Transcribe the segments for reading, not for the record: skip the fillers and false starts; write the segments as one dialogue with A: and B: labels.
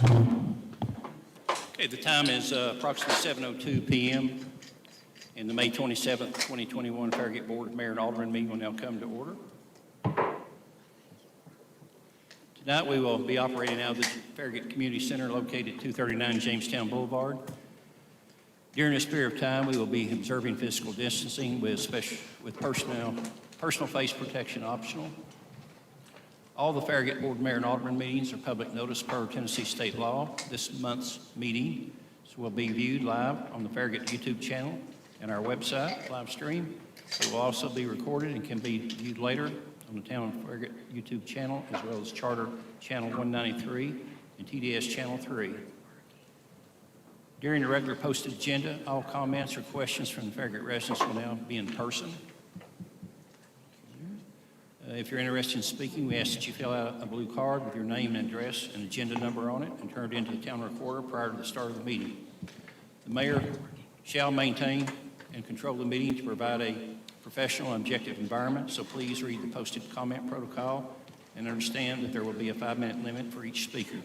A: Okay, the time is approximately 7:02 p.m. and the May 27th, 2021 Farragut Board of Mayor and Aldermen meeting will now come to order. Tonight we will be operating out of the Farragut Community Center located at 239 Jamestown Boulevard. During this period of time, we will be observing physical distancing with personal face protection optional. All the Farragut Board of Mayor and Aldermen meetings are public notice per Tennessee state law. This month's meeting will be viewed live on the Farragut YouTube channel and our website, live stream. It will also be recorded and can be viewed later on the Town of Farragut YouTube channel, as well as Charter Channel 193 and TDS Channel 3. During the regular posted agenda, all comments or questions from the Farragut residents will now be in person. If you're interested in speaking, we ask that you fill out a blue card with your name and address and agenda number on it and turn it into the town recorder prior to the start of the meeting. The mayor shall maintain and control the meeting to provide a professional and objective environment, so please read the posted comment protocol and understand that there will be a 5-minute limit for each speaker.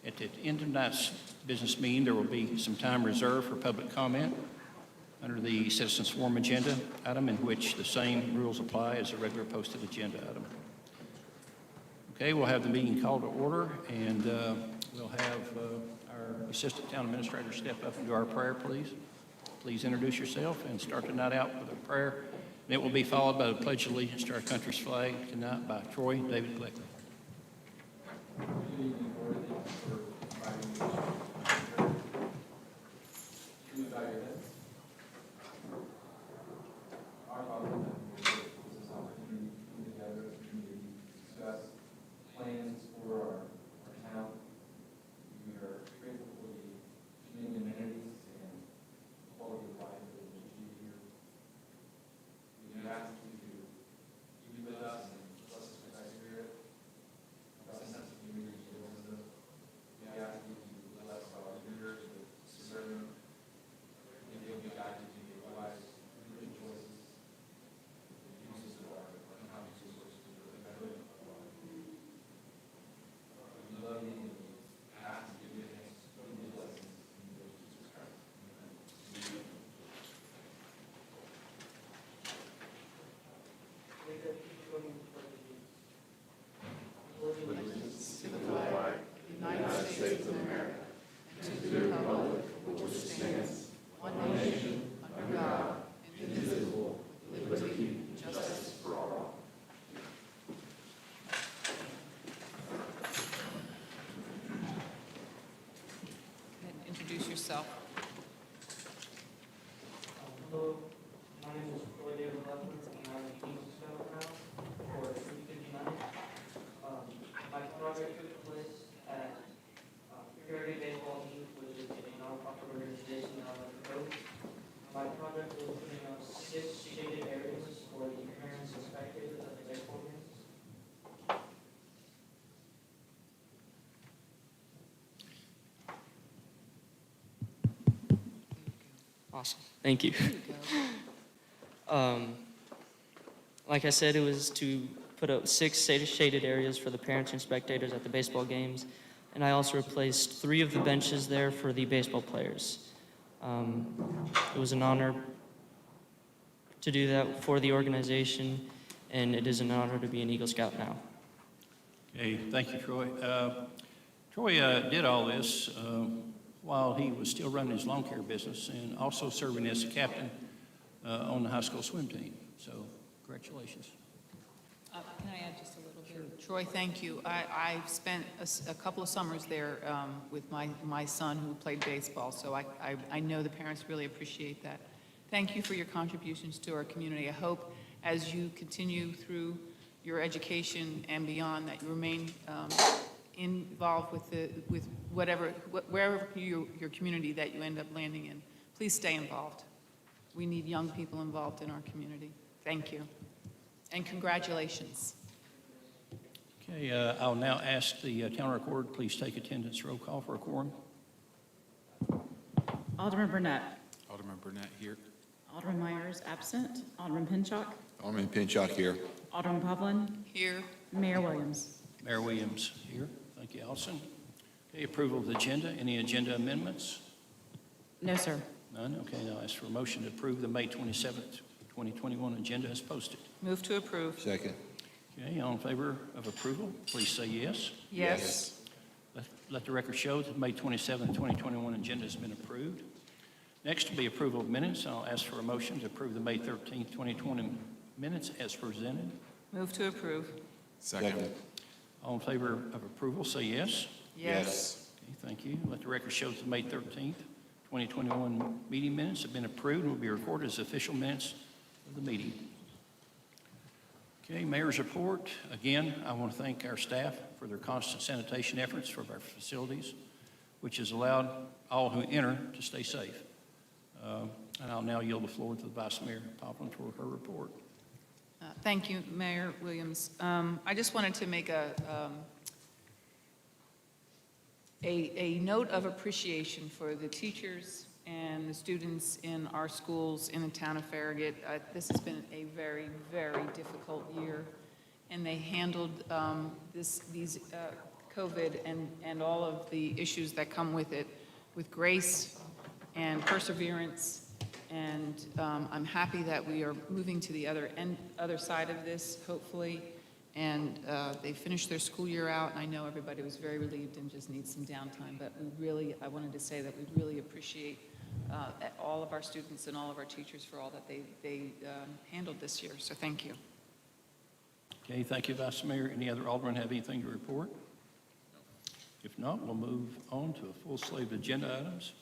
A: At the end of tonight's business meeting, there will be some time reserved for public comment under the Citizens Forum agenda item, in which the same rules apply as the regular posted agenda item. Okay, we'll have the meeting called to order, and we'll have our Assistant Town Administrator step up and do our prayer, please. Please introduce yourself and start the night out with a prayer. And it will be followed by the Pledge of Allegiance to our country's flag tonight by Troy David Gleckley.
B: Yourself.
C: Hello, my name is Troy David Gleckley, and I'm the Eagles Scout now for 359. My project took place at Farragut Baseball Team, which is a non-profit organization that I like to coach. My project was putting up 6 shaded areas for the parents and spectators at the baseball games.
D: Awesome. Thank you. Like I said, it was to put up 6 shaded areas for the parents and spectators at the baseball games, and I also replaced 3 of the benches there for the baseball players. It was an honor to do that for the organization, and it is an honor to be an Eagle Scout now.
A: Okay, thank you, Troy. Troy did all this while he was still running his lawn care business and also serving as a captain on the high school swim team. So, congratulations.
B: Can I add just a little bit? Sure. Troy, thank you. I spent a couple of summers there with my son who played baseball, so I know the parents really appreciate that. Thank you for your contributions to our community. I hope as you continue through your education and beyond that you remain involved with wherever your community that you end up landing in. Please stay involved. We need young people involved in our community. Thank you. And congratulations.
A: Okay, I'll now ask the town recorder to please take attendance roll call for a quorum.
E: Alderman Burnett.
F: Alderman Burnett here.
E: Alderman Myers absent. Alderman Pinchuk.
F: Alderman Pinchuk here.
E: Alderman Pavlin.
B: Here.
E: Mayor Williams.
A: Mayor Williams here. Thank you, Allison. Okay, approval of the agenda. Any agenda amendments?
E: No, sir.
A: None? Okay, I'll ask for a motion to approve the May 27th, 2021 agenda as posted.
B: Move to approve.
F: Second.
A: Okay, all in favor of approval, please say yes.
B: Yes.
A: Let the record show that the May 27th, 2021 agenda has been approved. Next will be approval of minutes. I'll ask for a motion to approve the May 13th, 2020 minutes as presented.
B: Move to approve.
F: Second.
A: All in favor of approval, say yes.
B: Yes.
A: Okay, thank you. Let the record show that the May 13th, 2021 meeting minutes have been approved and will be recorded as official minutes of the meeting. Okay, Mayor's report. Again, I want to thank our staff for their constant sanitation efforts for our facilities, which has allowed all who enter to stay safe. And I'll now yield the floor to the Vice Mayor Poplin for her report.
B: Thank you, Mayor Williams. I just wanted to make a note of appreciation for the teachers and the students in our schools in the town of Farragut. This has been a very, very difficult year, and they handled these COVID and all of the issues that come with it with grace and perseverance. And I'm happy that we are moving to the other side of this, hopefully. And they finished their school year out, and I know everybody was very relieved and just needs some downtime. But I wanted to say that we really appreciate all of our students and all of our teachers for all that they handled this year. So thank you.
A: Okay, thank you, Vice Mayor. Any other aldermen have anything to report? If not, we'll move on to a full slate of agenda items.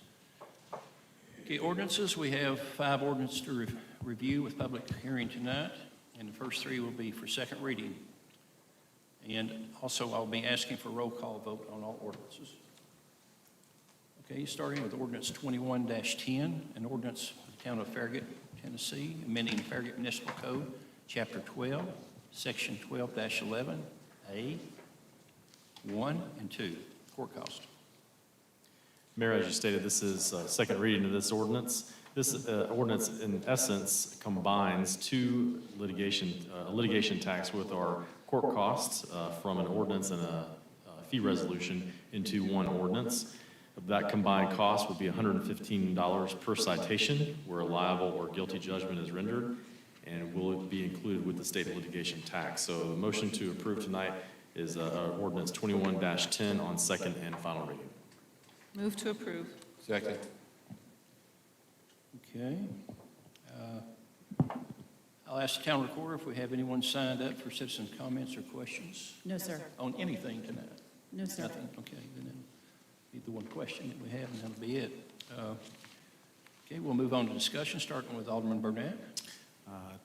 A: Okay, ordinances. We have 5 ordinances to review with public hearing tonight, and the first 3 will be for second reading. And also, I'll be asking for roll call vote on all ordinances. Okay, starting with Ordinance 21-10, an ordinance of the Town of Farragut, Tennessee, amending the Farragut Municipal Code, Chapter 12, Section 12-11A, 1 and 2, court cost.
G: Mayor, as you stated, this is second reading of this ordinance. This ordinance, in essence, combines 2 litigation tax with our court costs from an ordinance and a fee resolution into one ordinance. That combined cost would be $115 per citation where a liable or guilty judgment is rendered, and will be included with the state litigation tax. So the motion to approve tonight is ordinance 21-10 on second and final reading.
B: Move to approve.
F: Second.
A: Okay. I'll ask the town recorder if we have anyone signed up for citizen comments or questions
E: No, sir.
A: on anything tonight.
E: No, sir.
A: Nothing? Okay, then it'll be the one question that we have, and that'll be it. Okay, we'll move on to discussion, starting with Alderman Burnett.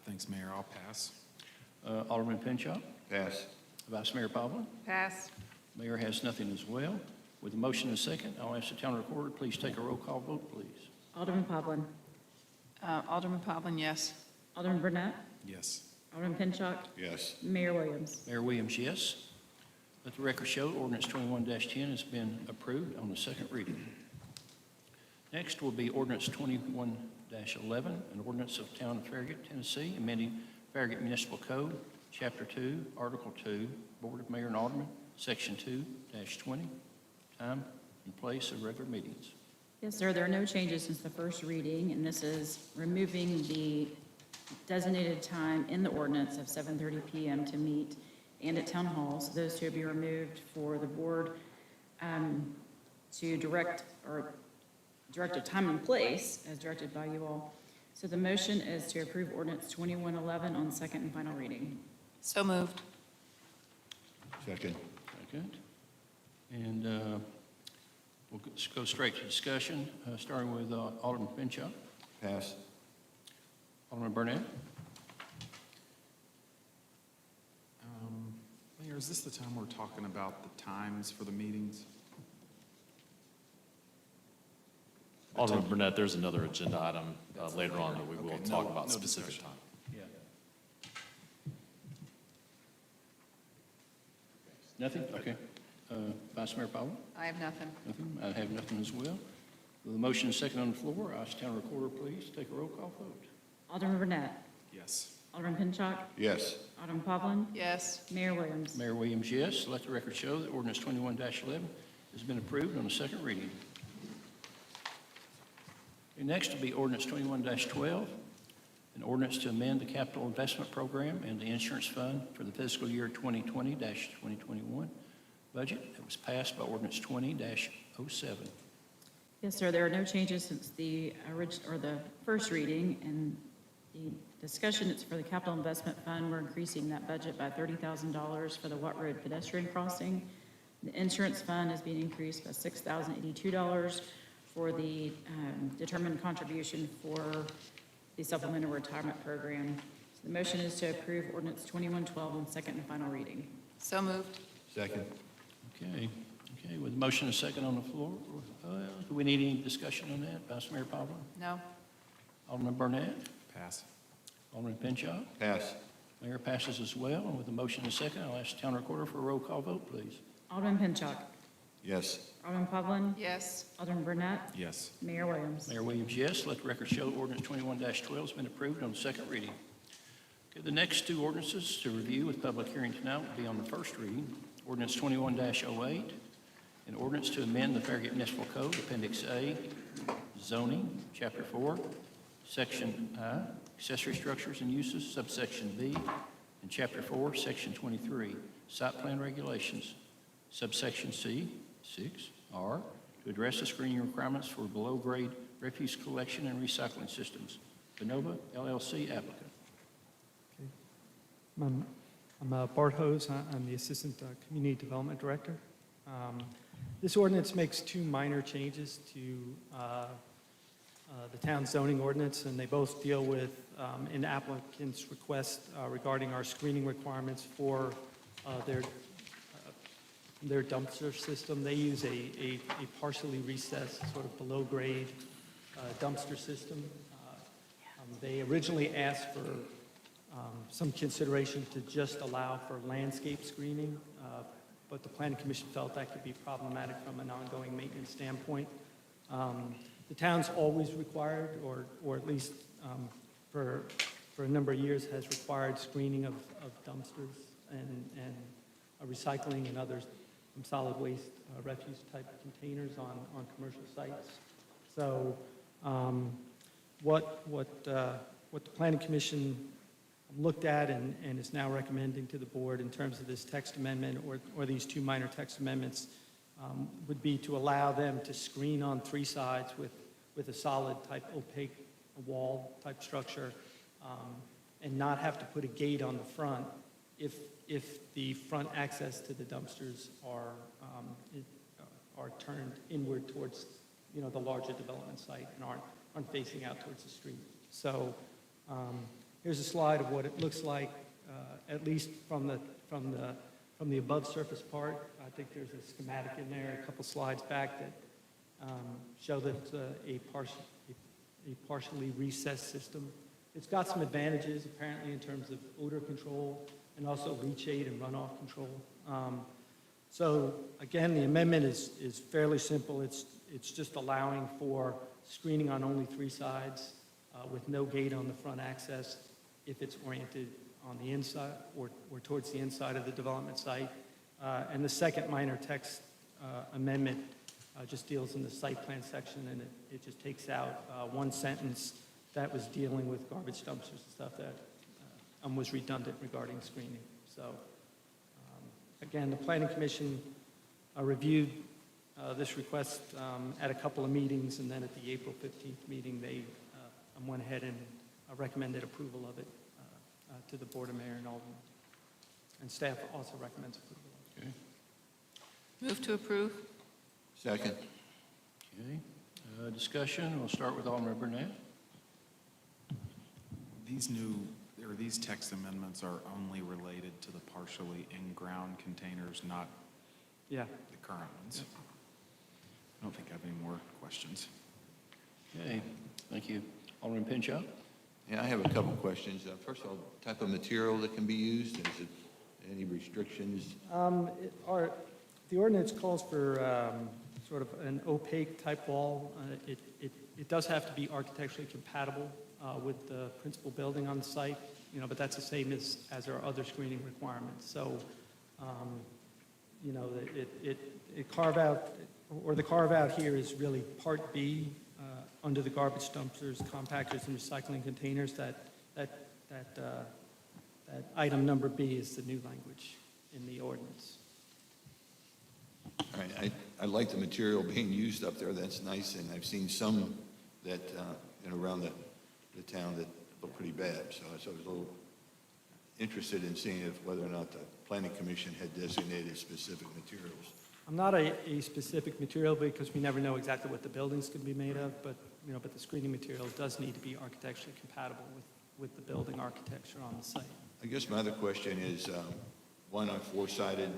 F: Thanks, Mayor. I'll pass.
A: Alderman Pinchot.
F: Pass.
A: Vice Mayor Poplin.
B: Pass.
A: Mayor has nothing as well. With a motion and a second, I'll ask the town recorder, please take a roll call vote, please.
E: Alderman Poplin.
B: Alderman Poplin, yes.
E: Alderman Burnett.
F: Yes.
E: Alderman Pinchot.
F: Yes.
E: Mayor Williams.
A: Mayor Williams, yes. Let the record show ordinance 21-10 has been approved on the second reading. Next will be ordinance 21-11, an ordinance of Town of Farragut, Tennessee, amending Farragut Municipal Code, Chapter 2, Article 2, Board of Mayor and Aldermen, Section 2-20, time and place of regular meetings.
E: Yes, sir. There are no changes since the first reading, and this is removing the designated time in the ordinance of 7:30 p.m. to meet and at town halls. Those 2 will be removed for the board to direct a time and place as directed by you all. So the motion is to approve ordinance 21-11 on second and final reading.
B: So moved.
F: Second.
A: Second. And we'll go straight to discussion, starting with Alderman Pinchot.
F: Pass.
A: Alderman Burnett.
H: Mayor, is this the time we're talking about the times for the meetings?
G: Alderman Burnett, there's another agenda item later on that we will
H: Okay,
G: talk
H: no
G: about specific
H: discussion.
G: time.
A: Yeah. Nothing? Okay. Vice Mayor Powell?
B: I have nothing.
A: Nothing? I have nothing as well. With a motion and second on the floor, I ask town recorder, please take a roll call vote.
E: Alderman Burnett.
H: Yes.
E: Alderman Pinchot.
F: Yes.
E: Alderman Poplin.
B: Yes.
E: Mayor Williams.
A: Mayor Williams, yes. Let the record show that ordinance 21-11 has been approved on the second reading. Okay, next will be ordinance 21-12, an ordinance to amend the capital investment program and the insurance fund for the fiscal year 2020-2021 budget that was passed by ordinance 20-07.
E: Yes, sir, there are no changes since the first reading, and the discussion, it's for the capital investment fund. We're increasing that budget by $30,000 for the Watt Road pedestrian crossing. The insurance fund is being increased by $6,082 for the determined contribution for the supplemental retirement program. So the motion is to approve ordinance 2112 on second and final reading.
B: So moved.
F: Second.
A: Okay, with a motion and a second on the floor, do we need any discussion on that? Vice Mayor Pavlin?
B: No?
A: Alderman Burnett?
H: Pass.
A: Alderman Pinchot?
F: Pass.
A: Mayor passes as well, and with a motion and a second, I'll ask the town recorder for a roll call vote, please.
E: Alderman Pinchot.
F: Yes.
E: Alderman Pavlin.
B: Yes.
E: Alderman Burnett.
H: Yes.
E: Mayor Williams.
A: Mayor Williams, yes. Let the record show ordinance 21-12 has been approved on the second reading. Okay, the next two ordinances to review with public hearing tonight will be on the first reading. Ordinance 21-08, an ordinance to amend the Farragut Municipal Code, Appendix A, zoning, Chapter 4, Section I, accessory structures and uses, subsection B, and Chapter 4, Section 23, site plan regulations, subsection C, 6R, to address the screening requirements for below-grade refuse collection and recycling systems. Benova LLC applicant.
I: I'm Bart Hose. I'm the Assistant Community Development Director. This ordinance makes two minor changes to the town zoning ordinance, and they both deal with an applicant's request regarding our screening requirements for their dumpster system. They use a partially recessed, sort of below-grade dumpster system. They originally asked for some consideration to just allow for landscape screening, but the Planning Commission felt that could be problematic from an ongoing maintenance standpoint. The town's always required, or at least for a number of years, has required screening of dumpsters and recycling and other solid waste refuse type containers on commercial sites. So what the Planning Commission looked at and is now recommending to the board in terms of this text amendment or these two minor text amendments would be to allow them to screen on three sides with a solid type opaque wall type structure and not have to put a gate on the front if the front access to the dumpsters are turned inward towards the larger development site and aren't facing out towards the street. So here's a slide of what it looks like, at least from the above surface part. I think there's a schematic in there, a couple slides back that show that it's a partially recessed system. It's got some advantages apparently in terms of odor control and also leachate and runoff control. So again, the amendment is fairly simple. It's just allowing for screening on only three sides with no gate on the front access if it's oriented on the inside or towards the inside of the development site. And the second minor text amendment just deals in the site plan section, and it just takes out one sentence that was dealing with garbage dumpsters and stuff that was redundant regarding screening. So again, the Planning Commission reviewed this request at a couple of meetings, and then at the April 15th meeting, they went ahead and recommended approval of it to the Board of Mayor and Aldermen. And staff also recommends approval.
A: Okay.
B: Move to approve.
F: Second.
A: Okay. Discussion. We'll start with Alderman Burnett.
H: These text amendments are only related to the partially in-ground containers, not
I: Yeah.
H: the current ones. I don't think I have any more questions.
A: Okay. Thank you. Alderman Pinchot.
F: Yeah, I have a couple questions. First of all, type of material that can be used, is it any restrictions?
I: The ordinance calls for sort of an opaque type wall. It does have to be architecturally compatible with the principal building on the site, but that's the same as our other screening requirements. So you know, it carve out, or the carve out here is really Part B, under the garbage dumpsters, compactors, and recycling containers. That item number B is the new language in the ordinance.
F: All right, I like the material being used up there, that's nice, and I've seen some that, around the town that look pretty bad, so I was a little interested in seeing whether or not the planning commission had designated specific materials.
I: I'm not a specific material because we never know exactly what the building's going to be made of, but, you know, but the screening material does need to be architecturally compatible with the building architecture on the site.
F: I guess my other question is, one on four-sided,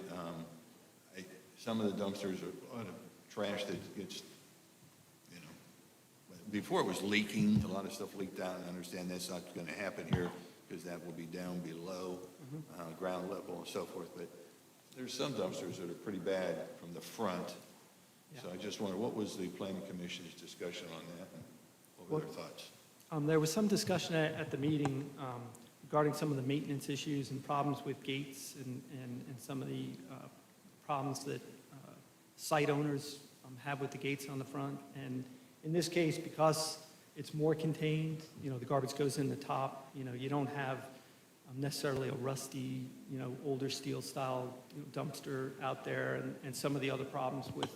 F: some of the dumpsters are a lot of trash that gets, you know, before it was leaking, a lot of stuff leaked out, and I understand that's not going to happen here because that will be down below ground level and so forth, but there's some dumpsters that are pretty bad from the front. So I just wonder, what was the planning commission's discussion on that? And what were their thoughts?
I: There was some discussion at the meeting regarding some of the maintenance issues and problems with gates and some of the problems that site owners have with the gates on the front. And in this case, because it's more contained, you know, the garbage goes in the top, you know, you don't have necessarily a rusty, you know, older steel style dumpster out there and some of the other problems with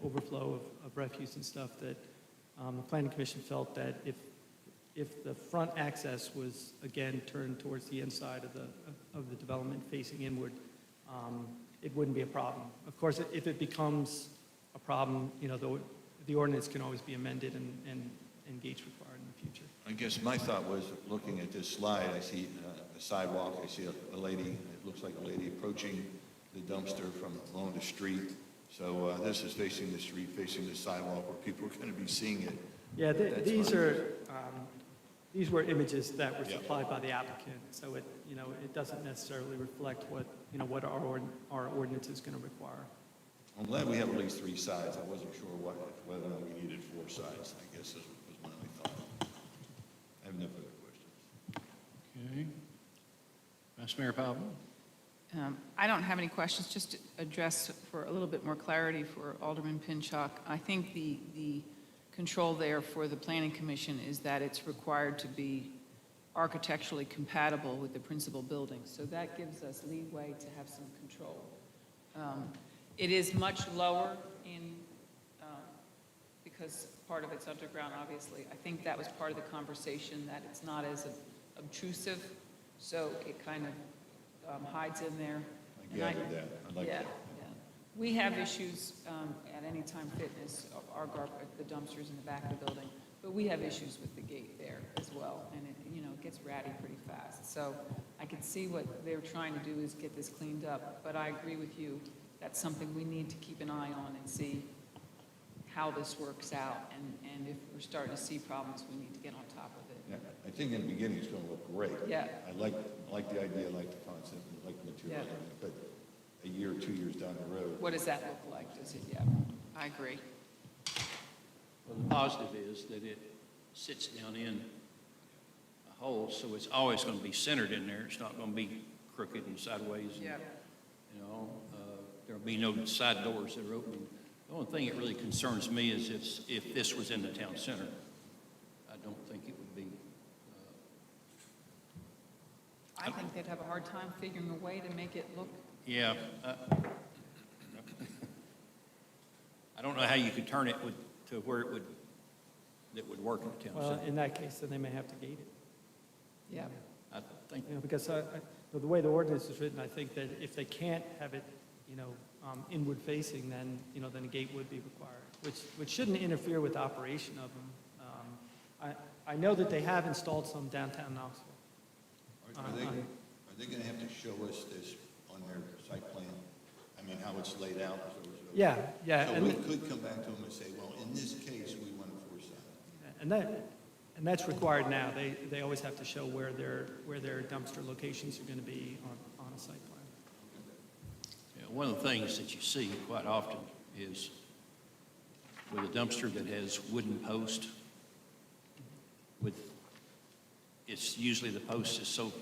I: overflow of refuse and stuff that the planning commission felt that if the front access was again turned towards the inside of the development facing inward, it wouldn't be a problem. Of course, if it becomes a problem, you know, the ordinance can always be amended and gates required in the future.
F: I guess my thought was, looking at this slide, I see a sidewalk, I see a lady, it looks like a lady approaching the dumpster from along the street. So this is facing the street, facing the sidewalk where people are going to be seeing it.
I: Yeah,
F: That's
I: these were images that were
F: Yeah.
I: supplied by the applicant, so it, you know, it doesn't necessarily reflect what, you know, what our ordinance is going to require.
F: I'm glad we have at least 3 sides. I wasn't sure whether or not we needed 4 sides, I guess was my only thought. I have no further questions.
A: Okay. Vice Mayor Powell?
B: I don't have any questions, just to address for a little bit more clarity for Alderman Pinchuk. I think the control there for the Planning Commission is that it's required to be architecturally compatible with the principal building. So that gives us leeway to have some control. It is much lower because part of it's underground, obviously. I think that was part of the conversation, that it's not as obtrusive, so it kind of hides in there.
F: I gathered that. I like that.
B: Yeah. We have issues at Anytime Fitness, the dumpsters in the back of the building, but we have issues with the gate there as well, and it, you know, it gets ratty pretty fast. So I can see what they're trying to do is get this cleaned up, but I agree with you. That's something we need to keep an eye on and see how this works out, and if we're starting to see problems, we need to get on top of it.
F: Yeah, I think in the beginning it's going to look great.
B: Yeah.
F: I like the idea, I like the concept, I like the material,
B: Yeah.
F: but a year or 2 years down the road.
B: What does that look like? Does it, yeah, I agree.
A: Well, the positive is that it sits down in a hole, so it's always going to be centered in there. It's not going to be crooked and sideways. And,
B: Yeah.
A: you know, there'll be no side doors that are opening. The only thing that really concerns me is if this was in the town center. I don't think it would be.
B: I think they'd have a hard time figuring a way to make it look.
A: Yeah. I don't know how you could turn it to where that would work in the town
I: Well,
A: center.
I: in that case, then they may have to gate it.
B: Yeah.
A: I think.
I: You know, because the way the ordinance is written, I think that if they can't have it, you know, inward facing, then, you know, then a gate would be required, which shouldn't interfere with the operation of them. I know that they have installed some downtown Knoxville.
F: Are they going to have to show us this on their site plan? I mean, how it's laid out?
I: Yeah.
F: So we could come back to them and say, well, in this case, we want a 4-side.
I: And that's required now. They always have to show where their dumpster locations are going to be on a site plan.
A: Yeah, one of the things that you see quite often is with a dumpster that has wooden post, it's usually the post is so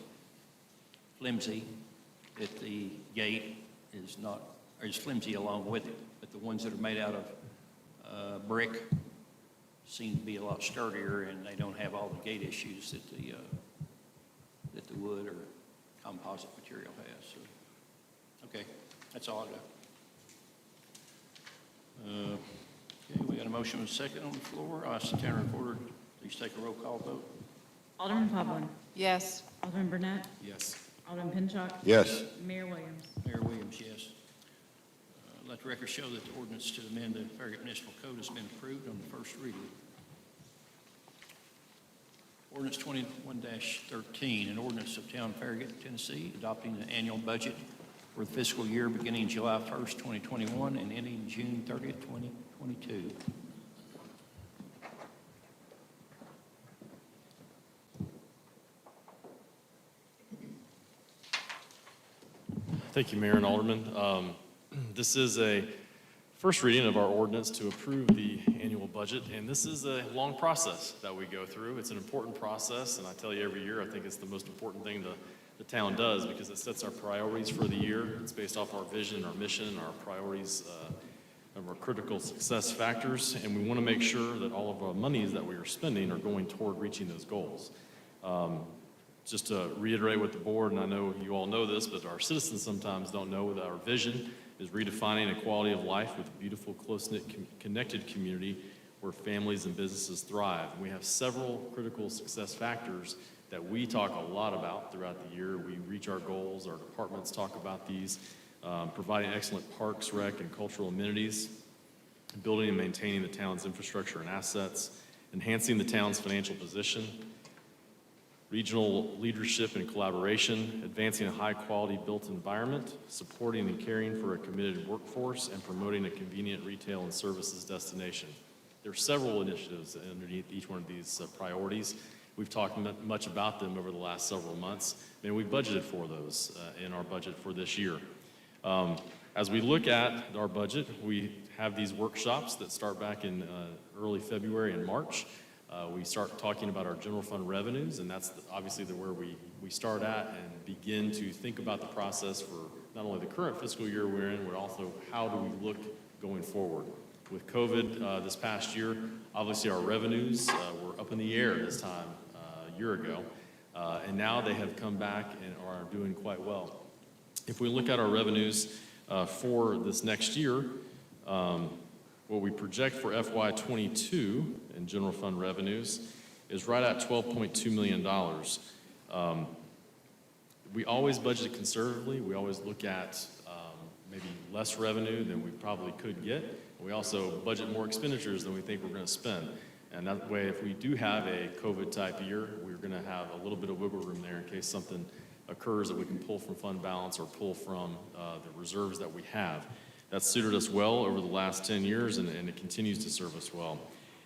A: flimsy that the gate is not are just flimsy along with it, but the ones that are made out of brick seem to be a lot sturdier, and they don't have all the gate issues that the wood or composite material has. So, okay, that's all I got. Okay, we got a motion and a second on the floor. I'll ask the town recorder, please take a roll call vote.
E: Alderman Poplin.
B: Yes.
E: Alderman Burnett.
H: Yes.
E: Alderman Pinchuk.
F: Yes.
E: Mayor Williams.
A: Mayor Williams, yes. Let the record show that the ordinance to amend the Farragut Municipal Code has been approved on the first reading. Ordinance 21-13, an ordinance of Town of Farragut, Tennessee, adopting the annual budget for the fiscal year beginning July 1st, 2021 and ending June 30th, 2022.
G: Thank you, Mayor and Alderman. This is a first reading of our ordinance to approve the annual budget, and this is a long process that we go through. It's an important process, and I tell you every year, I think it's the most important thing the town does because it sets our priorities for the year. It's based off our vision, our mission, our priorities of our critical success factors, and we want to make sure that all of our monies that we are spending are going toward reaching those goals. Just to reiterate with the board, and I know you all know this, but our citizens sometimes don't know that our vision is redefining a quality of life with a beautiful, close-knit, connected community where families and businesses thrive. And we have several critical success factors that we talk a lot about throughout the year. We reach our goals, our departments talk about these, providing excellent parks, rec, and cultural amenities, building and maintaining the town's infrastructure and assets, enhancing the town's financial position, regional leadership and collaboration, advancing a high-quality built environment, supporting and caring for a committed workforce, and promoting a convenient retail and services destination. There are several initiatives underneath each one of these priorities. We've talked much about them over the last several months, and we budgeted for those in our budget for this year. As we look at our budget, we have these workshops that start back in early February and March. We start talking about our general fund revenues, and that's obviously where we start at and begin to think about the process for not only the current fiscal year we're in, but also how do we look going forward. With COVID this past year, obviously our revenues were up in the air this time a year ago, and now they have come back and are doing quite well. If we look at our revenues for this next year, what we project for FY22 in general fund revenues is right at $12.2 million. We always budget conservatively. We always look at maybe less revenue than we probably could get. We also budget more expenditures than we think we're going to spend. And that way, if we do have a COVID type year, we're going to have a little bit of wiggle room there in case something occurs that we can pull from fund balance or pull from the reserves that we have. That's suited us well over the last 10 years, and it continues to serve us well.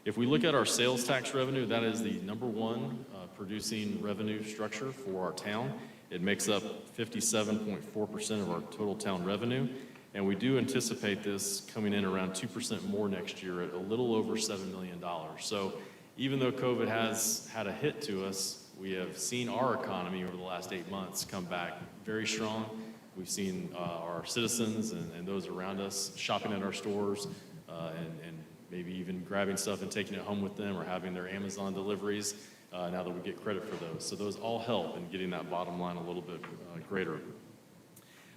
G: If we look at our sales tax revenue, that is the number one producing revenue structure for our town. It makes up 57.4% of our total town revenue, and we do anticipate this coming in around 2% more next year at a little over $7 million. So even though COVID has had a hit to us, we have seen our economy over the last 8 months come back very strong. We've seen our citizens and those around us shopping at our stores and maybe even grabbing stuff and taking it home with them or having their Amazon deliveries now that we get credit for those. So those all help in getting that bottom line a little bit greater.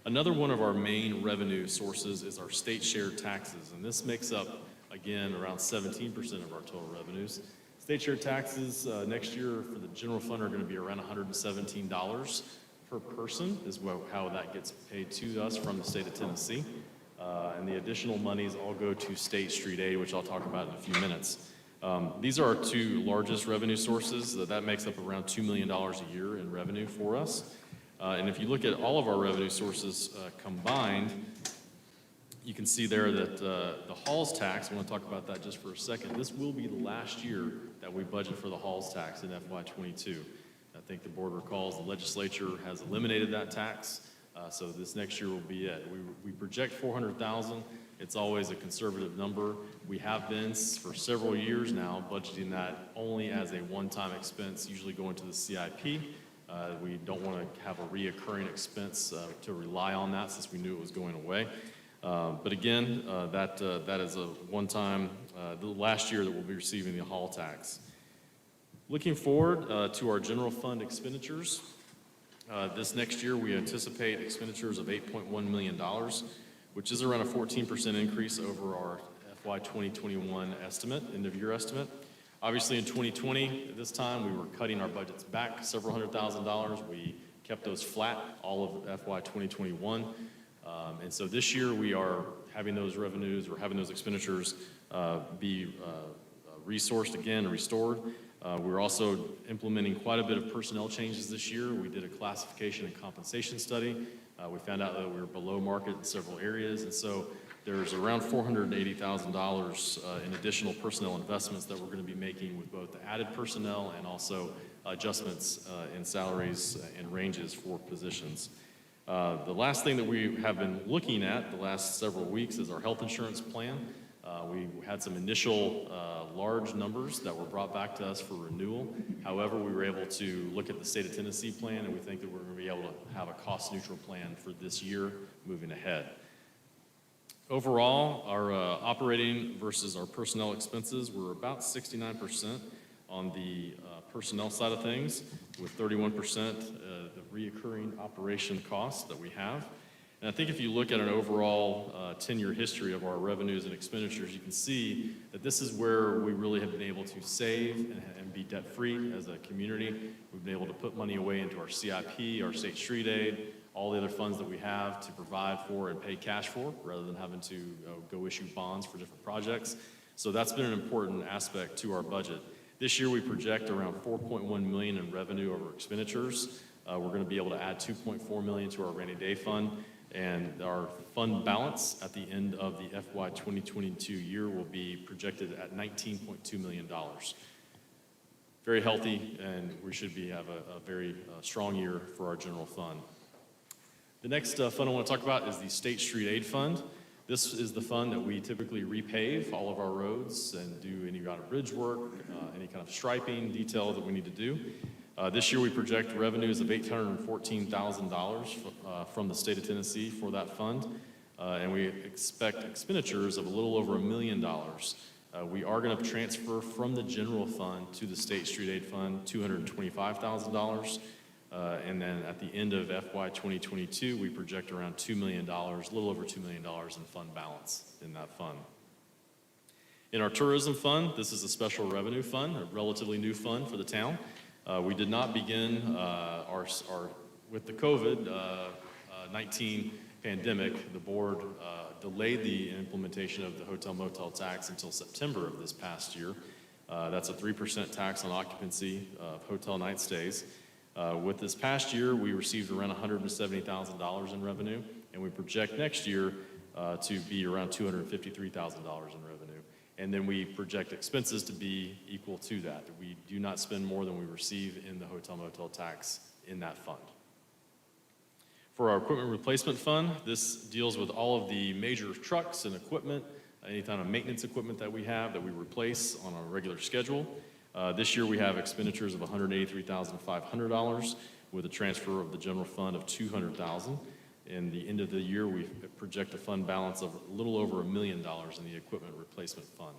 G: Another one of our main revenue sources is our state share taxes, and this makes up, again, around 17% of our total revenues. State share taxes next year for the general fund are going to be around $117 per person is how that gets paid to us from the state of Tennessee. And the additional monies all go to state street aid, which I'll talk about in a few minutes. These are our two largest revenue sources. That makes up around $2 million a year in revenue for us. And if you look at all of our revenue sources combined, you can see there that the Halls tax, I want to talk about that just for a second. This will be the last year that we budget for the Halls tax in FY22. I think the board recalls the legislature has eliminated that tax, so this next year will be it. We project $400,000. It's always a conservative number. We have been for several years now budgeting that only as a one-time expense, usually going to the CIP. We don't want to have a reoccurring expense to rely on that since we knew it was going away. But again, that is a one-time, the last year that we'll be receiving the hall tax. Looking forward to our general fund expenditures, this next year we anticipate expenditures of $8.1 million, which is around a 14% increase over our FY 2021 estimate, end-of-year estimate. Obviously, in 2020, at this time, we were cutting our budgets back several $100,000. We kept those flat all of FY 2021. And so this year, we are having those revenues or having those expenditures be resourced again and restored. We're also implementing quite a bit of personnel changes this year. We did a classification and compensation study. We found out that we were below market in several areas, and so there's around $480,000 in additional personnel investments that we're going to be making with both the added personnel and also adjustments in salaries and ranges for positions. The last thing that we have been looking at the last several weeks is our health insurance plan. We had some initial large numbers that were brought back to us for renewal. However, we were able to look at the state of Tennessee plan, and we think that we're going to be able to have a cost-neutral plan for this year moving ahead. Overall, our operating versus our personnel expenses were about 69% on the personnel side of things, with 31% the reoccurring operation costs that we have. And I think if you look at an overall 10-year history of our revenues and expenditures, you can see that this is where we really have been able to save and be debt-free as a community. We've been able to put money away into our CIP, our state street aid, all the other funds that we have to provide for and pay cash for, rather than having to go issue bonds for different projects. So that's been an important aspect to our budget. This year we project around $4.1 million in revenue over expenditures. We're going to be able to add $2.4 million to our rainy day fund, and our fund balance at the end of the FY 2022 year will be projected at $19.2 million. Very healthy, and we should have a very strong year for our general fund. The next fund I want to talk about is the State Street Aid Fund. This is the fund that we typically repave all of our roads and do any kind of bridge work, any kind of striping detail that we need to do. This year we project revenues of $814,000 from the state of Tennessee for that fund, and we expect expenditures of a little over $1 million. We are going to transfer from the general fund to the State Street Aid Fund $225,000. And then at the end of FY 2022, we project around $2 million, a little over $2 million in fund balance in that fund. In our tourism fund, this is a special revenue fund, a relatively new fund for the town. We did not begin with the COVID-19 pandemic. The board delayed the implementation of the hotel motel tax until September of this past year. That's a 3% tax on occupancy of hotel night stays. With this past year, we received around $170,000 in revenue, and we project next year to be around $253,000 in revenue. And then we project expenses to be equal to that. We do not spend more than we receive in the hotel motel tax in that fund. For our equipment replacement fund, this deals with all of the major trucks and equipment, any kind of maintenance equipment that we have that we replace on a regular schedule. This year we have expenditures of $183,500 with a transfer of the general fund of $200,000. In the end of the year, we project a fund balance of a little over $1 million in the equipment replacement fund.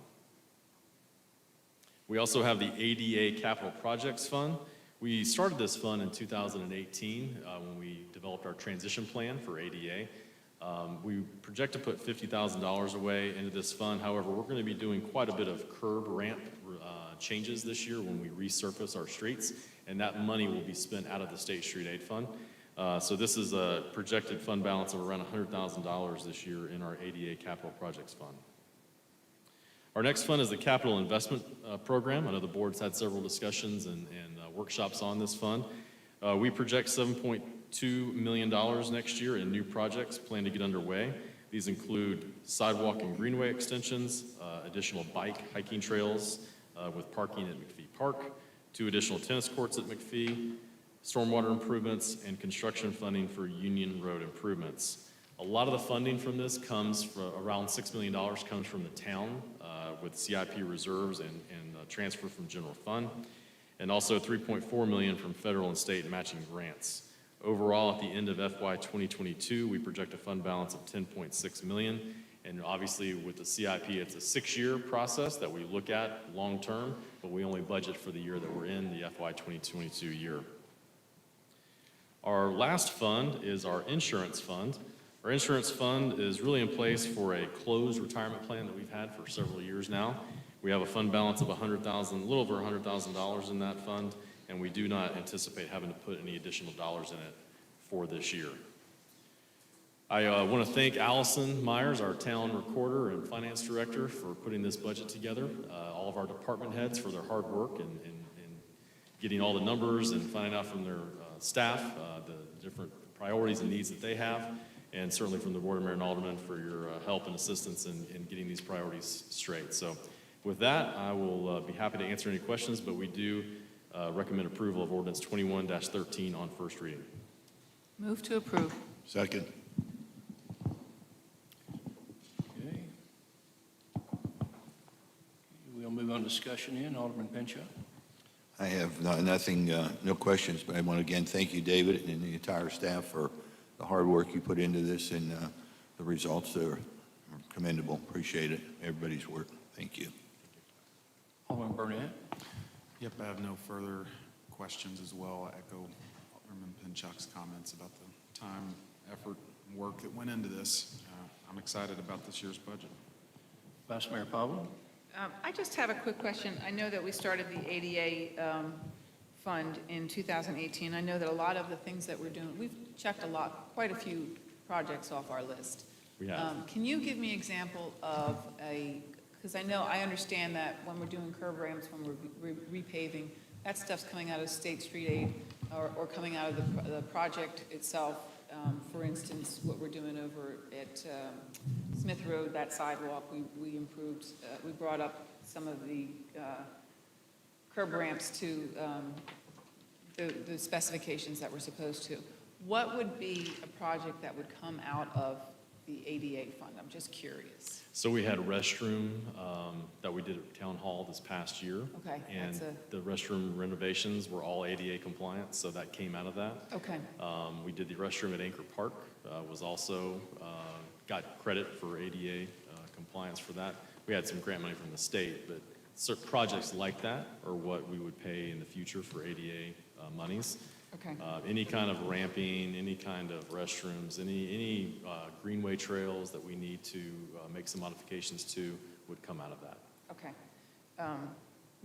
G: We also have the ADA Capital Projects Fund. We started this fund in 2018 when we developed our transition plan for ADA. We project to put $50,000 away into this fund. However, we're going to be doing quite a bit of curb ramp changes this year when we resurface our streets, and that money will be spent out of the State Street Aid Fund. So this is a projected fund balance of around $100,000 this year in our ADA Capital Projects Fund. Our next fund is the Capital Investment Program. I know the board's had several discussions and workshops on this fund. We project $7.2 million next year in new projects planned to get underway. These include sidewalk and greenway extensions, additional bike hiking trails with parking at McPhee Park, 2 additional tennis courts at McPhee, stormwater improvements, and construction funding for Union Road improvements. A lot of the funding from this comes from around $6 million comes from the town with CIP reserves and transfer from general fund, and also $3.4 million from federal and state matching grants. Overall, at the end of FY 2022, we project a fund balance of $10.6 million. And obviously, with the CIP, it's a 6-year process that we look at long-term, but we only budget for the year that we're in, the FY 2022 year. Our last fund is our insurance fund. Our insurance fund is really in place for a closed retirement plan that we've had for several years now. We have a fund balance of $100,000, a little over $100,000 in that fund, and we do not anticipate having to put any additional dollars in it for this year. I want to thank Allison Myers, our town recorder and finance director, for putting this budget together, all of our department heads for their hard work and getting all the numbers and finding out from their staff the different priorities and needs that they have, and certainly from the Board of Mayor and Aldermen for your help and assistance in getting these priorities straight. So with that, I will be happy to answer any questions, but we do recommend approval of Ordinance 21-13 on first reading.
B: Move to approve.
F: Second.
A: Okay. We'll move on to discussion in. Alderman Pinchot.
F: I have nothing, no questions, but I want to again thank you, David, and the entire staff for the hard work you put into this, and the results are commendable. Appreciate it, everybody's work. Thank you.
A: Alderman Burnett.
H: Yep, I have no further questions as well. I echo Alderman Pinchuk's comments about the time, effort, and work that went into this. I'm excited about this year's budget.
A: Vice Mayor Pablo.
B: I just have a quick question. I know that we started the ADA fund in 2018. I know that a lot of the things that we're doing, we've checked quite a few projects off our list.
G: We have.
B: Can you give me an example of because I understand that when we're doing curb ramps, when we're repaving, that stuff's coming out of state street aid or coming out of the project itself. For instance, what we're doing over at Smith Road, that sidewalk, we improved, we brought up some of the curb ramps to the specifications that we're supposed to. What would be a project that would come out of the ADA fund? I'm just curious.
G: So we had a restroom that we did at Town Hall this past year.
B: Okay,
G: And the restroom renovations were all ADA compliant, so that came out of that.
B: Okay.
G: We did the restroom at Anchor Park, was also, got credit for ADA compliance for that. We had some grant money from the state, but certain projects like that are what we would pay in the future for ADA monies.
B: Okay.
G: Any kind of ramping, any kind of restrooms, any greenway trails that we need to make some modifications to would come out of that.
B: Okay.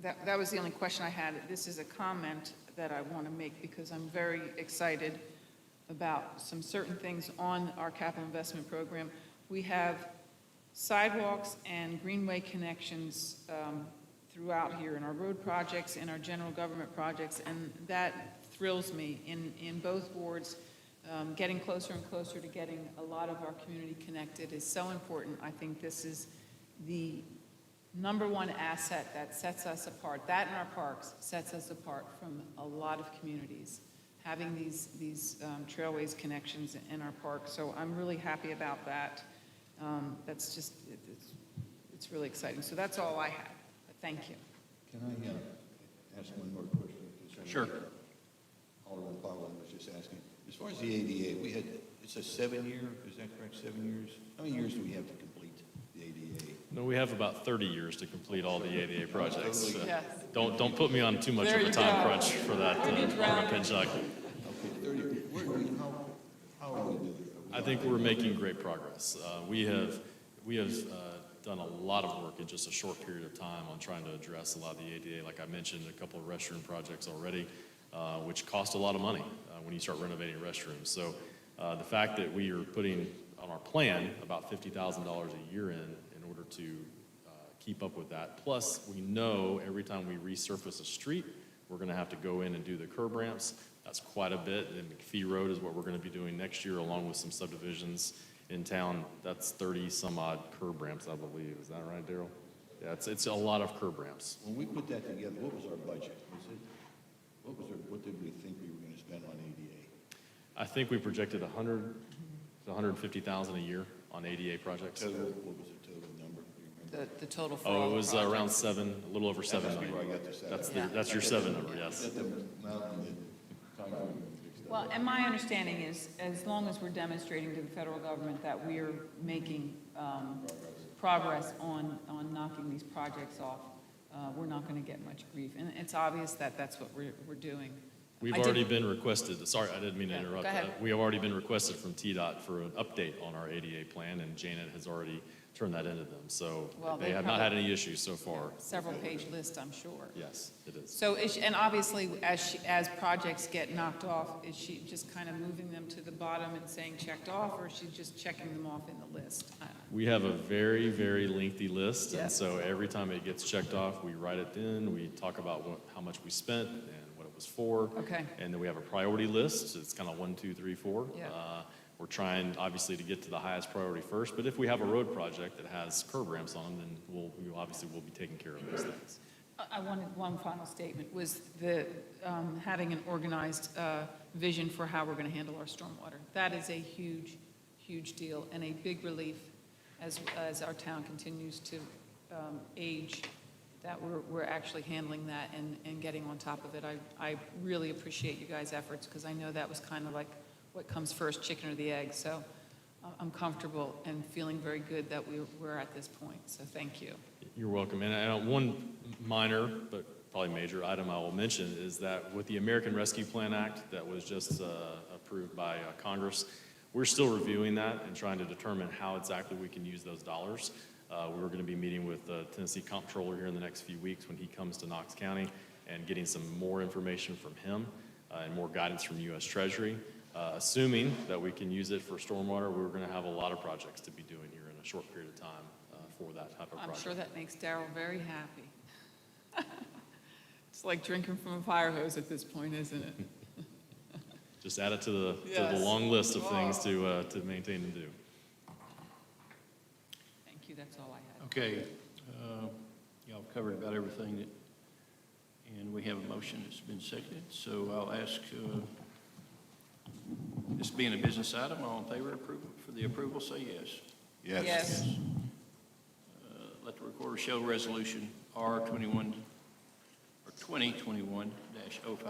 B: That was the only question I had. This is a comment that I want to make because I'm very excited about some certain things on our capital investment program. We have sidewalks and greenway connections throughout here in our road projects, in our general government projects, and that thrills me in both wards. Getting closer and closer to getting a lot of our community connected is so important. I think this is the #1 asset that sets us apart. That and our parks sets us apart from a lot of communities, having these trailways connections in our parks. So I'm really happy about that. That's just, it's really exciting. So that's all I have. But thank you.
F: Can I ask one more question?
A: Sure.
F: Alderman Pavlin was just asking. As far as the ADA, it's a 7-year, is that correct, 7 years? How many years do we have to complete the ADA?
G: No, we have about 30 years to complete all the ADA projects.
B: Yes.
G: Don't put me on too much
B: There
G: of a
B: you
G: time
B: go.
G: crunch for that, Alderman Pinchuk.
F: Okay, 30, how are we doing?
G: I think we're making great progress. We have done a lot of work in just a short period of time on trying to address a lot of the ADA. Like I mentioned, a couple of restroom projects already, which cost a lot of money when you start renovating restrooms. So the fact that we are putting on our plan about $50,000 a year in order to keep up with that. Plus, we know every time we resurface a street, we're going to have to go in and do the curb ramps. That's quite a bit. And McPhee Road is what we're going to be doing next year, along with some subdivisions in town. That's 30 some odd curb ramps, I believe. Is that right, Daryl? Yeah, it's a lot of curb ramps.
F: When we put that together, what was our budget? What did we think we were going to spend on ADA?
G: I think we projected 100 to 150,000 a year on ADA projects.
F: Total, what was the total number? Do you remember?
B: The total for all
G: Oh, it
B: the
G: was
B: projects.
G: around 7, a little over 7
F: That's
G: million.
F: where I got the 7.
G: That's your 7 number, yes.
F: Is that the mountain that time frame mixed up?
B: Well, and my understanding is, as long as we're demonstrating to the federal government that we are making progress on knocking these projects off, we're not going to get much grief. And it's obvious that that's what we're doing.
G: We've
B: I did-
G: already been requested, sorry, I didn't mean to
B: Yeah,
G: interrupt.
B: go ahead.
G: We have already been requested from TDOT for an update on our ADA plan, and Janet has already turned that into them. So
B: Well,
G: they
B: they
G: have not
B: probably-
G: had any issues so far.
B: Several page list, I'm sure.
G: Yes, it is.
B: So, and obviously, as projects get knocked off, is she just kind of moving them to the bottom and saying checked off, or is she just checking them off in the list?
G: We have a very, very lengthy list, and
B: Yes.
G: so every time it gets checked off, we write it in, we talk about how much we spent and what it was for.
B: Okay.
G: And then we have a priority list, it's kind of 1, 2, 3, 4.
B: Yeah.
G: We're trying, obviously, to get to the highest priority first, but if we have a road project that has curb ramps on, then we obviously will be taking care of those things.
B: I wanted one final statement, was the, having an organized vision for how we're going to handle our stormwater. That is a huge, huge deal and a big relief as our town continues to age, that we're actually handling that and getting on top of it. I really appreciate you guys' efforts, because I know that was kind of like what comes first, chicken or the egg. So I'm comfortable and feeling very good that we're at this point. So thank you.
G: You're welcome. And one minor, but probably major item I will mention is that with the American Rescue Plan Act that was just approved by Congress, we're still reviewing that and trying to determine how exactly we can use those dollars. We're going to be meeting with the Tennessee Comptroller here in the next few weeks when he comes to Knox County and getting some more information from him and more guidance from U.S. Treasury. Assuming that we can use it for stormwater, we're going to have a lot of projects to be doing here in a short period of time for that type of project.
B: I'm sure that makes Darrell very happy. It's like drinking from a fire hose at this point, isn't it?
G: Just add it to the
B: Yes.
G: long list of things to maintain and do.
B: Thank you, that's all I had.
A: Okay, y'all covered about everything and we have a motion that's been seconded, so I'll ask, this being a business item, all in favor of approval, for the approval, say yes.
F: Yes.
B: Yes.
A: Let the recorder show resolution R21, or 2021-05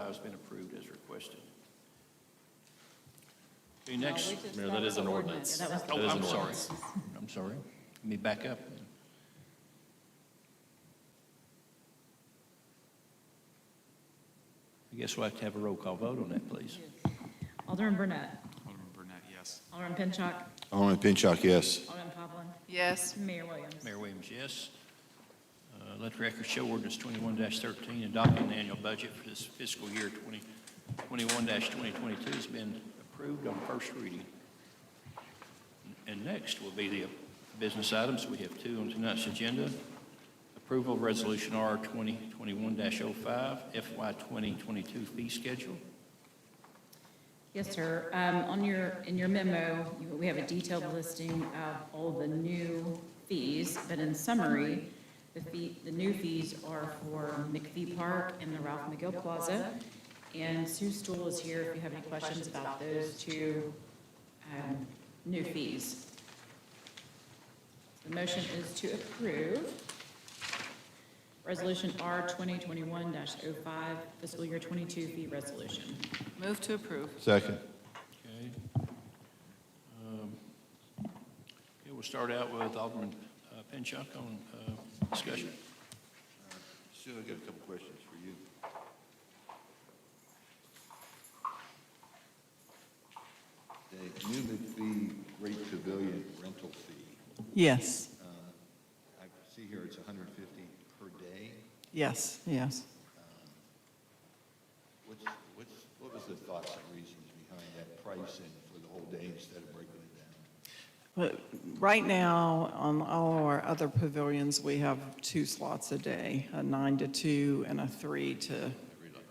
A: has been approved as requested. Okay, next.
B: No, we just-
G: Mayor, that is
B: was
G: an
B: the
G: ordinance.
E: That was-
G: That
A: Oh,
G: is
A: I'm
G: an
A: sorry.
G: ordinance.
A: I'm sorry. Let me back up. I guess we'll have to have a roll call vote on that, please.
E: Alderman Burnett.
H: Alderman Burnett, yes.
E: Alderman Pinchuk.
F: Alderman Pinchuk, yes.
E: Alderman Poplin.
B: Yes.
E: Mayor Williams.
A: Mayor Williams, yes. Let the record show ordinance 21-13 adopting the annual budget for this fiscal year 2021-2022 has been approved on first reading. And next will be the business items. We have two on tonight's agenda. Approval of Resolution R 2021-05, FY 2022 fee schedule.
E: Yes, sir. In your memo, we have a detailed listing of all the new fees, but in summary, the new fees are for McPhee Park and the Ralph McGill Plaza. And Sue Stoll is here if you have any questions about those two new fees. The motion is to approve Resolution R 2021-05, fiscal year 22 fee resolution.
B: Move to approve.
F: Second.
A: Okay. Okay, we'll start out with Alderman Pinchuk on discussion.
F: Sue, I got a couple questions for you. The new McPhee Great Pavilion rental fee,
J: Yes,
F: I see here it's $150 per day.
J: yes, yes.
F: What was the thoughts and reasons behind that price and for the whole day instead of breaking it down?
J: But right now, on all of our other pavilions, we have 2 slots a day, a 9 to 2 and a 3 to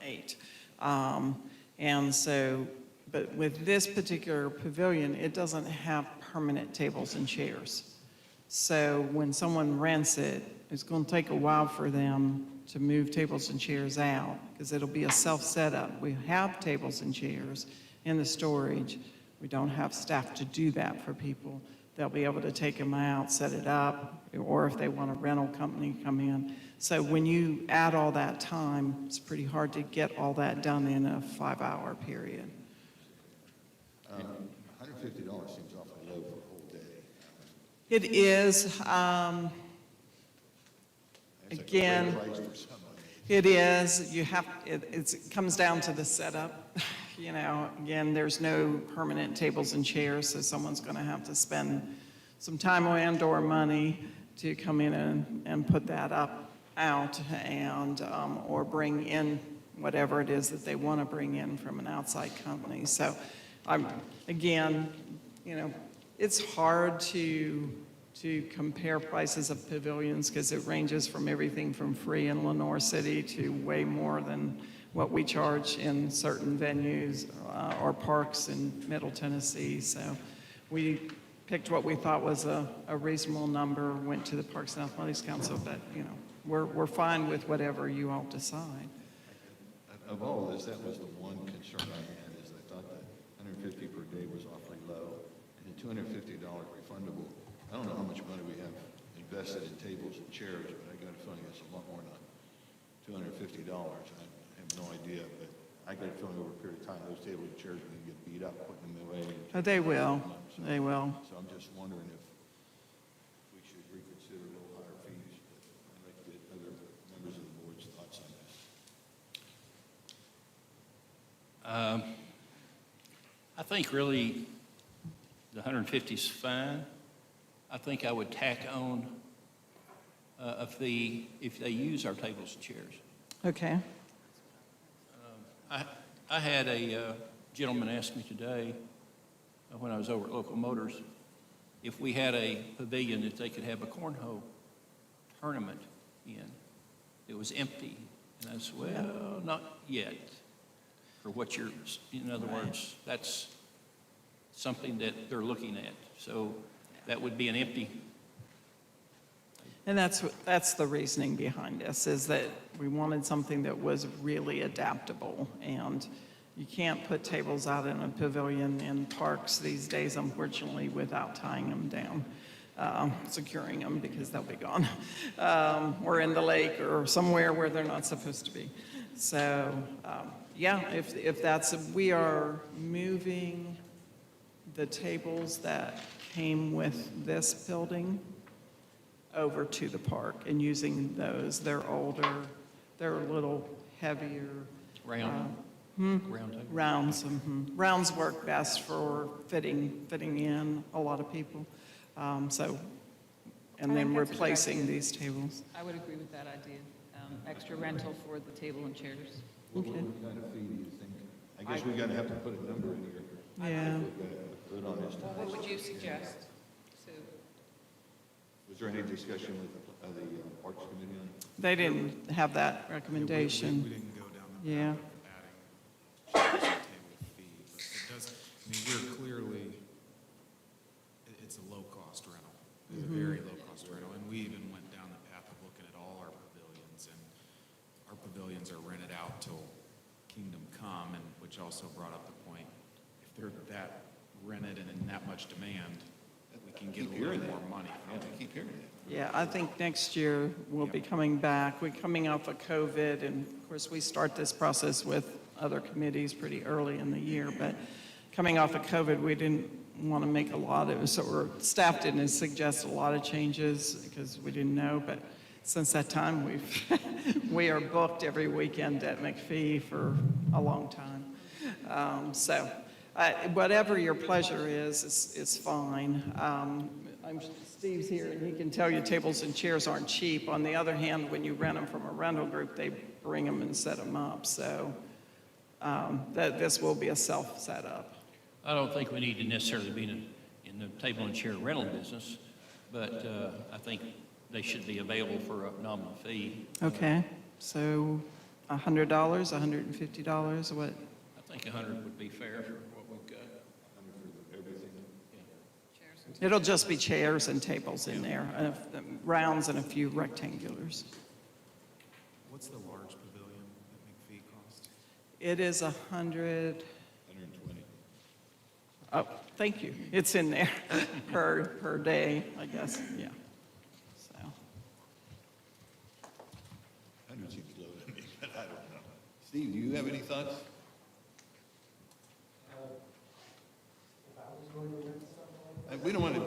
J: 8. And so, but with this particular pavilion, it doesn't have permanent tables and chairs. So when someone rents it, it's going to take a while for them to move tables and chairs out because it'll be a self-setup. We have tables and chairs in the storage. We don't have staff to do that for people. They'll be able to take them out, set it up, or if they want a rental company come in. So when you add all that time, it's pretty hard to get all that done in a 5-hour period.
F: $150 seems awfully low for a whole day.
J: It is,
F: That's like a fair
J: again,
F: price for someone.
J: it is, you have, it comes down to the setup. You know, again, there's no permanent tables and chairs, so someone's going to have to spend some time and/or money to come in and put that out, and, or bring in whatever it is that they want to bring in from an outside company. So, again, you know, it's hard to compare prices of pavilions because it ranges from everything from free in Lenore City to way more than what we charge in certain venues or parks in Middle Tennessee. So we picked what we thought was a reasonable number, went to the Parks and Athletics Council, but, you know, we're fine with whatever you all decide.
F: Of all this, that was the one concern I had, is I thought that $150 per day was awfully low, and the $250 refundable. I don't know how much money we have invested in tables and chairs, but I got a feeling it's a lot more than $250. I have no idea, but I got a feeling over a period of time, those tables and chairs are going to get beat up, putting them away.
J: They will, they will.
F: So I'm just wondering if we should reconsider a little higher fees, but I'd like to get other members of the board's thoughts on this.
A: I think really the 150 is fine. I think I would tack on a fee if they use our tables and chairs.
J: Okay.
A: I had a gentleman ask me today, when I was over at Local Motors, if we had a pavilion that they could have a cornhole tournament in. It was empty. And I said, well, not yet. For what you're, in other words, that's something that they're looking at. So that would be an empty.
J: And that's the reasoning behind this, is that we wanted something that was really adaptable. And you can't put tables out in a pavilion in parks these days, unfortunately, without tying them down, securing them, because they'll be gone. Or in the lake or somewhere where they're not supposed to be. So, yeah, if that's, we are moving the tables that came with this building over to the park and using those. They're older, they're a little heavier.
A: Round table.
J: Rounds, rounds work best for fitting in a lot of people. So, and
B: I
J: then
B: think that's
J: replacing these tables.
B: I would agree with that idea. Extra rental for the table and chairs.
F: What kind of fee do you think? I guess we're going to have to put a number in here.
J: Yeah.
F: We're going to put on this.
B: What would you suggest, Sue?
F: Was there any discussion with the Parks Committee on?
J: They didn't have that recommendation.
H: We didn't go down the
J: Yeah.
H: path of adding table fee, but it does, I mean, we're clearly, it's a low-cost rental. It's a very low-cost rental, and we even went down the path of looking at all our pavilions, and our pavilions are rented out till Kingdom Come, and which also brought up the point, if they're that rented and in that much demand, we can get a little more money from
F: I
H: it.
F: keep hearing that.
J: Yeah, I think next year we'll be coming back. We're coming off of COVID, and of course, we start this process with other committees pretty early in the year, but coming off of COVID, we didn't want to make a lot of, staff didn't suggest a lot of changes because we didn't know, but since that time, we are booked every weekend at McPhee for a long time. So whatever your pleasure is fine. Steve's here, and he can tell you tables and chairs aren't cheap. On the other hand, when you rent them from a rental group, they bring them and set them up. So this will be a self-setup.
A: I don't think we need to necessarily be in the table and chair rental business, but I think they should be available for a nominal fee.
J: Okay, so $100, $150, what?
A: I think 100 would be fair for what we've got.
J: It'll just be chairs and tables in there, rounds and a few rectangulars.
H: What's the large pavilion that McPhee cost?
J: It is 100,
F: 120.
J: oh, thank you. It's in there per day, I guess, yeah. So,
F: 100 seems low to me, but I don't know. Steve, do you have any thoughts? we don't want to,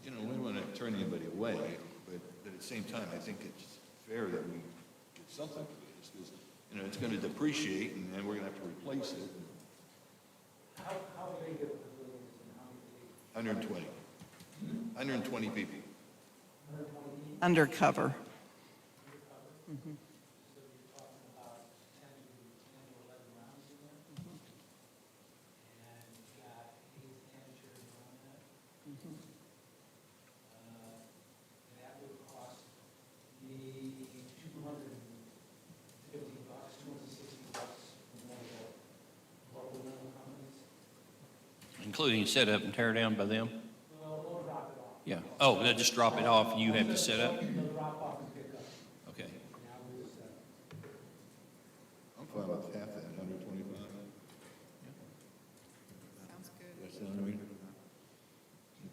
F: you know, we don't want to turn anybody away, but at the same time, I think it's fair that we get something for this, because, you know, it's going to depreciate, and then we're going to have to replace it.
C: How big of the pavilion is and how many?
F: 120. 120 people.
J: Undercover.
C: That would cost me $250, $260 from one of the local rental companies.
A: Including set up and tear down by them?
C: Well, they'll drop it off.
A: Yeah. Oh, they'll just drop it off and you have to set up?
C: They'll drop off and pick up.
A: Okay.
C: Now we just,
F: I'm fine with half that, 125.
B: Sounds good.
F: That's the only reason.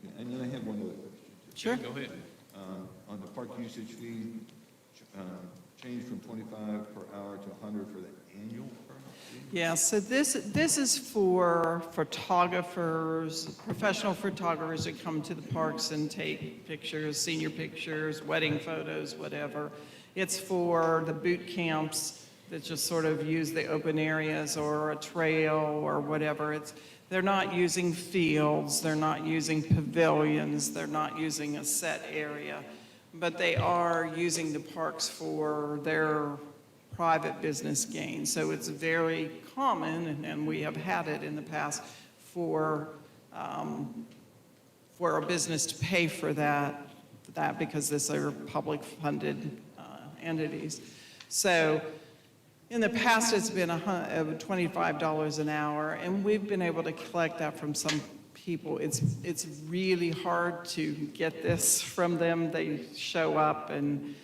F: Okay, and then I have one other question.
J: Sure.
A: Go ahead.
F: On the park usage fee, change from 25 per hour to 100 for the annual permit fee?
J: Yeah, so this is for photographers, professional photographers that come to the parks and take pictures, senior pictures, wedding photos, whatever. It's for the boot camps that just sort of use the open areas or a trail or whatever. They're not using fields, they're not using pavilions, they're not using a set area, but they are using the parks for their private business gain. So it's very common, and we have had it in the past, for a business to pay for that because these are public-funded entities. So in the past, it's been $25 an hour, and we've been able to collect that from some people. It's really hard to get this from them. They show up, and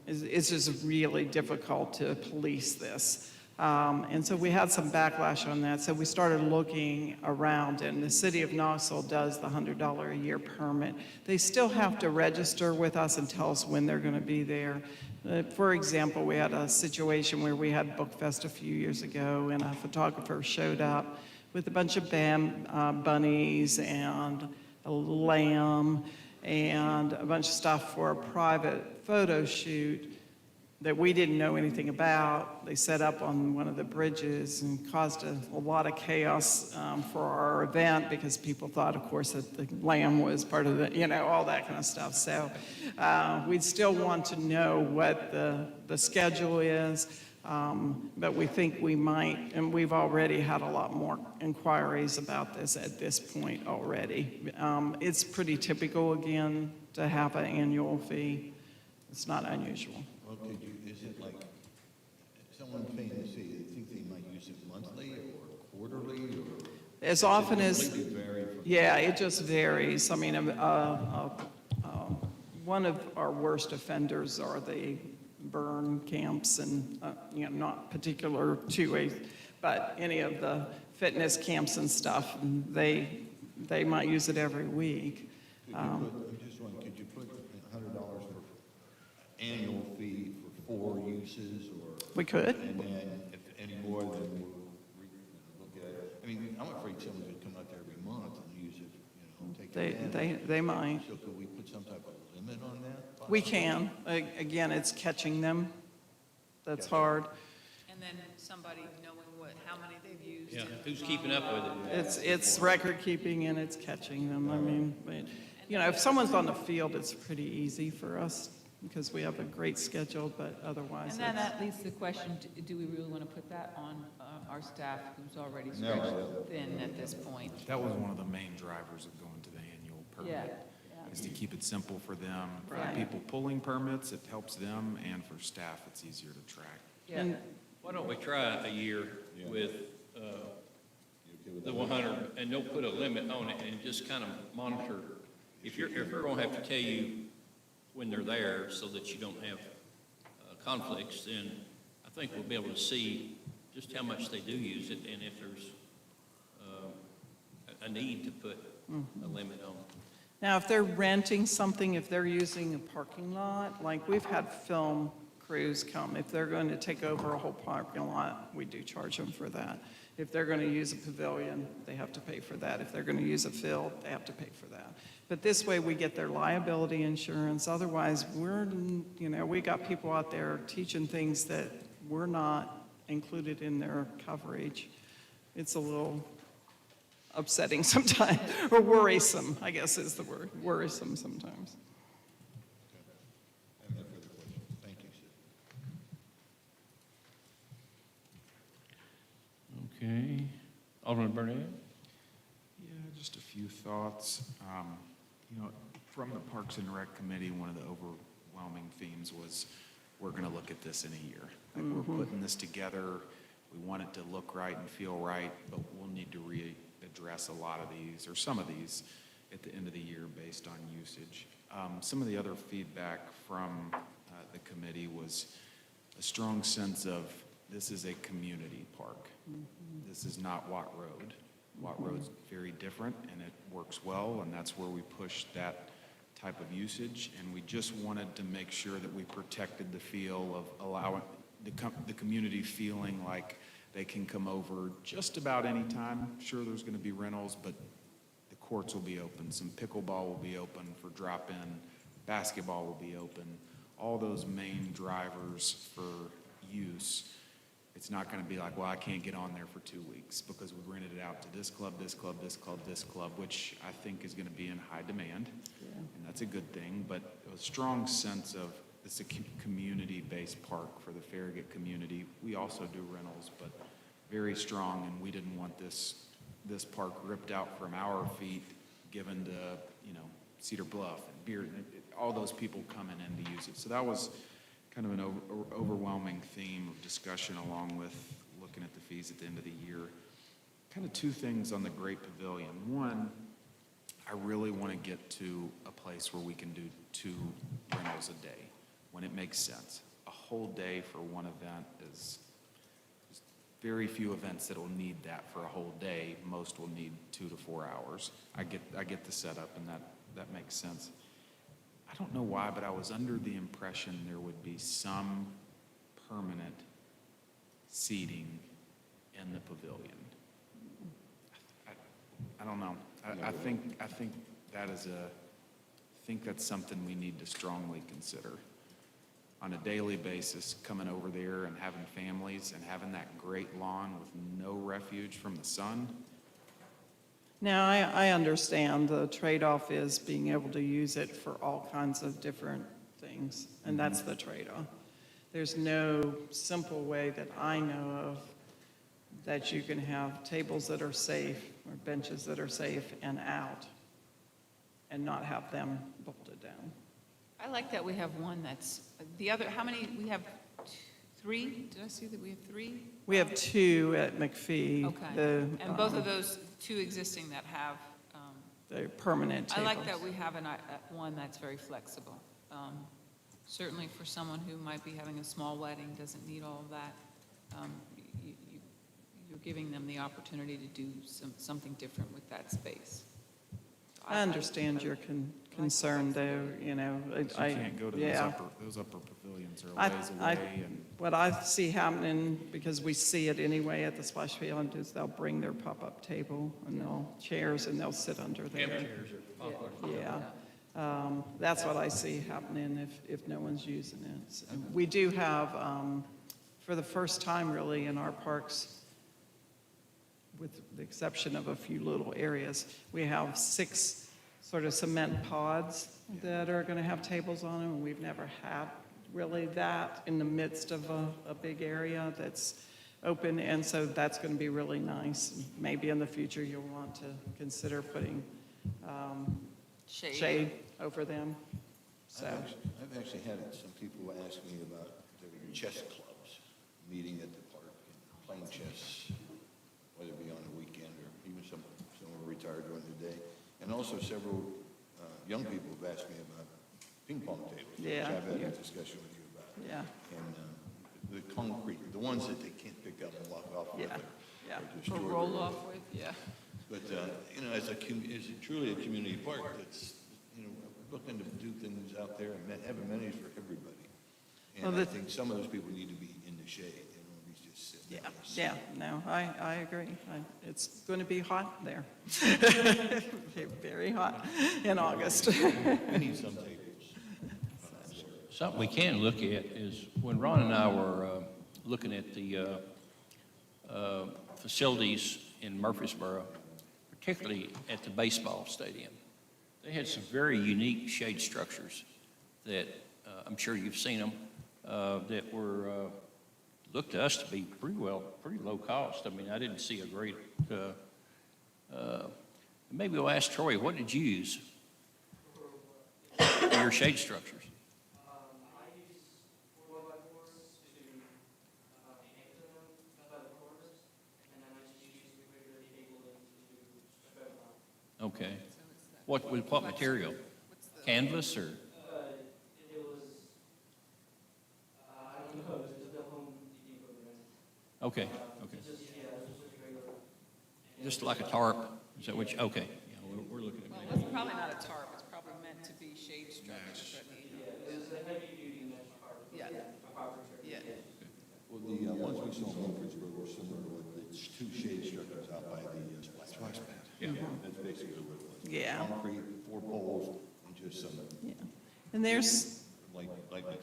J: it's just really difficult to police this. And so we had some backlash on that, so we started looking around, and the city of Knoxville does the $100 a year permit. They still have to register with us and tell us when they're going to be there. For example, we had a situation where we had Book Fest a few years ago, and a photographer showed up with a bunch of bunnies and a lamb and a bunch of stuff for a private photo shoot that we didn't know anything about. They set up on one of the bridges and caused a lot of chaos for our event because people thought, of course, that the lamb was part of the, you know, all that kind of stuff. So we'd still want to know what the schedule is, but we think we might, and we've already had a lot more inquiries about this at this point already. It's pretty typical, again, to have an annual fee. It's not unusual.
F: Well, is it like, someone paying the fee, they think they might use it monthly or quarterly, or?
J: As often
F: Does it
J: as,
F: completely vary from-
J: yeah, it just varies. I mean, one of our worst offenders are the burn camps and, you know, not particular to but any of the fitness camps and stuff, and they might use it every week.
F: I'm just wondering, could you put $100 for annual fee for 4 uses, or?
J: We could.
F: And then if any more, then we'll look at it. I mean, I'm afraid someone's gonna come out there every month and use it, you know, take advantage.
J: They might.
F: So could we put some type of limit on that?
J: We can. Again, it's catching them. That's hard.
B: And then somebody knowing how many they've used.
A: Yeah,
B: and-
A: who's keeping up with it?
J: It's record keeping and it's catching them. I mean, but, you know, if someone's on the field, it's pretty easy for us because we have a great schedule, but otherwise.
B: And then that leads to the question, do we really want to put that on our staff who's already stretched thin at this point?
H: That was one of the main drivers of going to the annual
B: Yeah,
H: permit, is to keep it simple for them. For
J: Right.
H: people pulling permits, it helps them, and for staff, it's easier to track.
B: yeah.
J: And
A: Why don't we try a year with the 100, and don't put a limit on it, and just kind of monitor. If we're going to have to tell you when they're there so that you don't have conflicts, then I think we'll be able to see just how much they do use it, and if there's a need to put a limit on it.
J: now, if they're renting something, if they're using a parking lot, like we've had film crews come, if they're going to take over a whole parking lot, we do charge them for that. If they're going to use a pavilion, they have to pay for that. If they're going to use a field, they have to pay for that. But this way, we get their liability insurance. Otherwise, we got people out there teaching things that were not included in their coverage. It's a little upsetting sometimes, or worrisome, I guess is the word, worrisome sometimes.
F: I have no further questions. Thank you, sir.
A: Okay. Alderman Burnett?
H: Yeah, just a few thoughts. From the Parks and Rec Committee, one of the overwhelming themes was, we're going to look at this in a year. Like, we're putting this together, we want it to look right and feel right, but we'll need to readdress a lot of these, or some of these, at the end of the year based on usage. Some of the other feedback from the committee was a strong sense of, this is a community park. This is not Watt Road. Watt Road's very different, and it works well, and that's where we push that type of usage, and we just wanted to make sure that we protected the feel of allowing the community feeling like they can come over just about any time. Sure, there's going to be rentals, but the courts will be open. Some pickleball will be open for drop-in. Basketball will be open. All those main drivers for use. It's not going to be like, well, I can't get on there for 2 weeks because we rented it out to this club, this club, this club, this club, which I think is going to be in high demand. Yeah. And that's a good thing, but a strong sense of it's a community-based park for the Farragut community. We also do rentals, but very strong, and we didn't want this park ripped out from our feet, given to, Cedar Bluff and Beard, all those people coming in to use it. So that was kind of an overwhelming theme of discussion, along with looking at the fees at the end of the year. Kind of two things on the Great Pavilion. One, I really want to get to a place where we can do 2 rentals a day when it makes sense. A whole day for one event is very few events that will need that for a whole day. Most will need 2 to 4 hours. I get the setup, and that makes sense. I don't know why, but I was under the impression there would be some permanent seating in the pavilion. I don't know. I think that's something we need to strongly consider. On a daily basis, coming over there and having families and having that great lawn with no refuge from the sun.
J: Now, I understand the trade-off is being able to use it for all kinds of different things, and that's the trade-off. There's no simple way that I know of that you can have tables that are safe or benches that are safe and out and not have them bolted down.
B: I like that we have one that's, the other, how many, we have 3? Did I see that we have 3?
J: We have 2 at McPhee.
B: Okay. And both of those 2 existing that have,
J: The permanent
B: I
J: tables.
B: like that we have one that's very flexible. Certainly for someone who might be having a small wedding, doesn't need all of that. You're giving them the opportunity to do something different with that space.
J: I understand your concern, though,
H: You can't go to those upper pavilions are a ways away.
J: What I see happening, because we see it anyway at the splash pad, is they'll bring their pop-up table and chairs, and they'll sit under there.
A: Chairs or pop-up.
J: Yeah. That's what I see happening if no one's using it. So we do have, for the first time really in our parks, with the exception of a few little areas, we have 6 sort of cement pods that are going to have tables on them, and we've never had really that in the midst of a big area that's open, and so that's going to be really nice. Maybe in the future you'll want to consider putting shade over them. So
F: I've actually had some people ask me about their chess clubs meeting at the park and playing chess, whether it be on the weekend or even some are retired during the day. And also several young people have asked me about ping pong tables,
J: Yeah,
F: which I've had
J: yeah.
F: a discussion with you about.
J: yeah,
F: And the concrete, the ones that they can't pick up and walk off with
J: Yeah, yeah.
F: or destroy.
B: Or roll off with, yeah.
F: But, as truly a community park that's, looking to do things out there and have amenities for everybody.
J: Well,
F: And I think some of those people need to be in the shade. They don't want to be just sitting
J: Yeah, no, I agree. It's going to be hot there. Very hot in August.
F: We need some tables.
A: Something we can look at is when Ron and I were looking at the facilities in Murfreesboro, particularly at the baseball stadium, they had some very unique shade structures that I'm sure you've seen them that were looked to us to be pretty low cost. I mean, I didn't see a great. Maybe we'll ask Troy, what did you use for your shade structures?
C: I use 4x4s to anchor them by the corners, and then I just use the regular cabling to spread them out.
A: Okay. What material? Canvas or?
C: It was, I don't know, it was the Home Depot brand.
A: Okay.
C: Just, yeah, it was just regular.
A: Just like a tarp? Is that what you, okay. Yeah, we're looking at
B: Well, it's probably not a tarp, it's probably meant to be shade structure, but,
C: Yeah, it was a heavy duty mesh part.
B: yeah, yeah.
F: Well, the ones we saw in Murfreesboro were similar to what, it's two shade structures out by the splash pad.
A: Yeah.
F: That's basically what it was.
J: Yeah.
F: Concrete, 4 poles, and just some
J: Yeah. And there's
F: light material.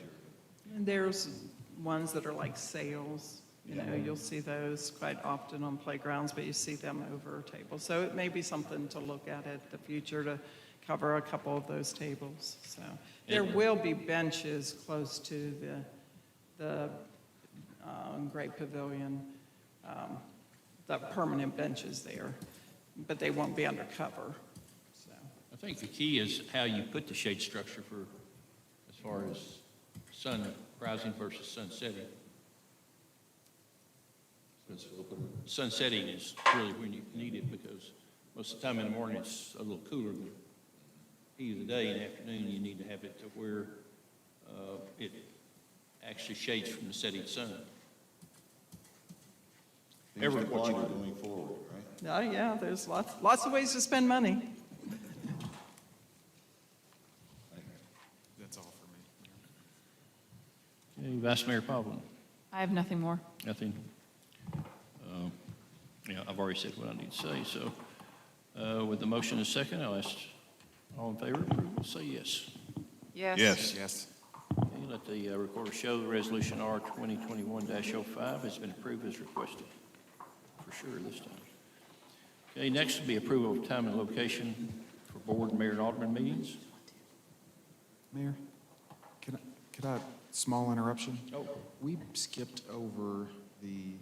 J: ones that are like sails. You know, you'll see those quite often on playgrounds, but you see them over tables. So it may be something to look at the future to cover a couple of those tables. So there will be benches close to the Great Pavilion, the permanent benches there, but they won't be under cover. So
A: I think the key is how you put the shade structure for, as far as sun rising versus sun setting. Because sun setting is really when you need it, because most of the time in the morning it's a little cooler, but heat of the day and afternoon you need to have it to where it actually shades from the setting sun.
F: Things to watch going forward, right?
J: oh yeah, there's lots of ways to spend money.
H: That's all for me.
A: Okay, Vice Mayor Pavlin,
B: I have nothing more.
A: nothing? Yeah, I've already said what I need to say, so with the motion and second, I'll ask all in favor of approval, say yes.
B: Yes.
H: Yes.
A: Okay, let the recorder show the resolution R 2021-05 has been approved as requested, for sure this time. Okay, next will be approval of time and location for board, mayor, and alderman meetings.
H: Mayor, could I, small interruption?
A: Oh.
H: We skipped over the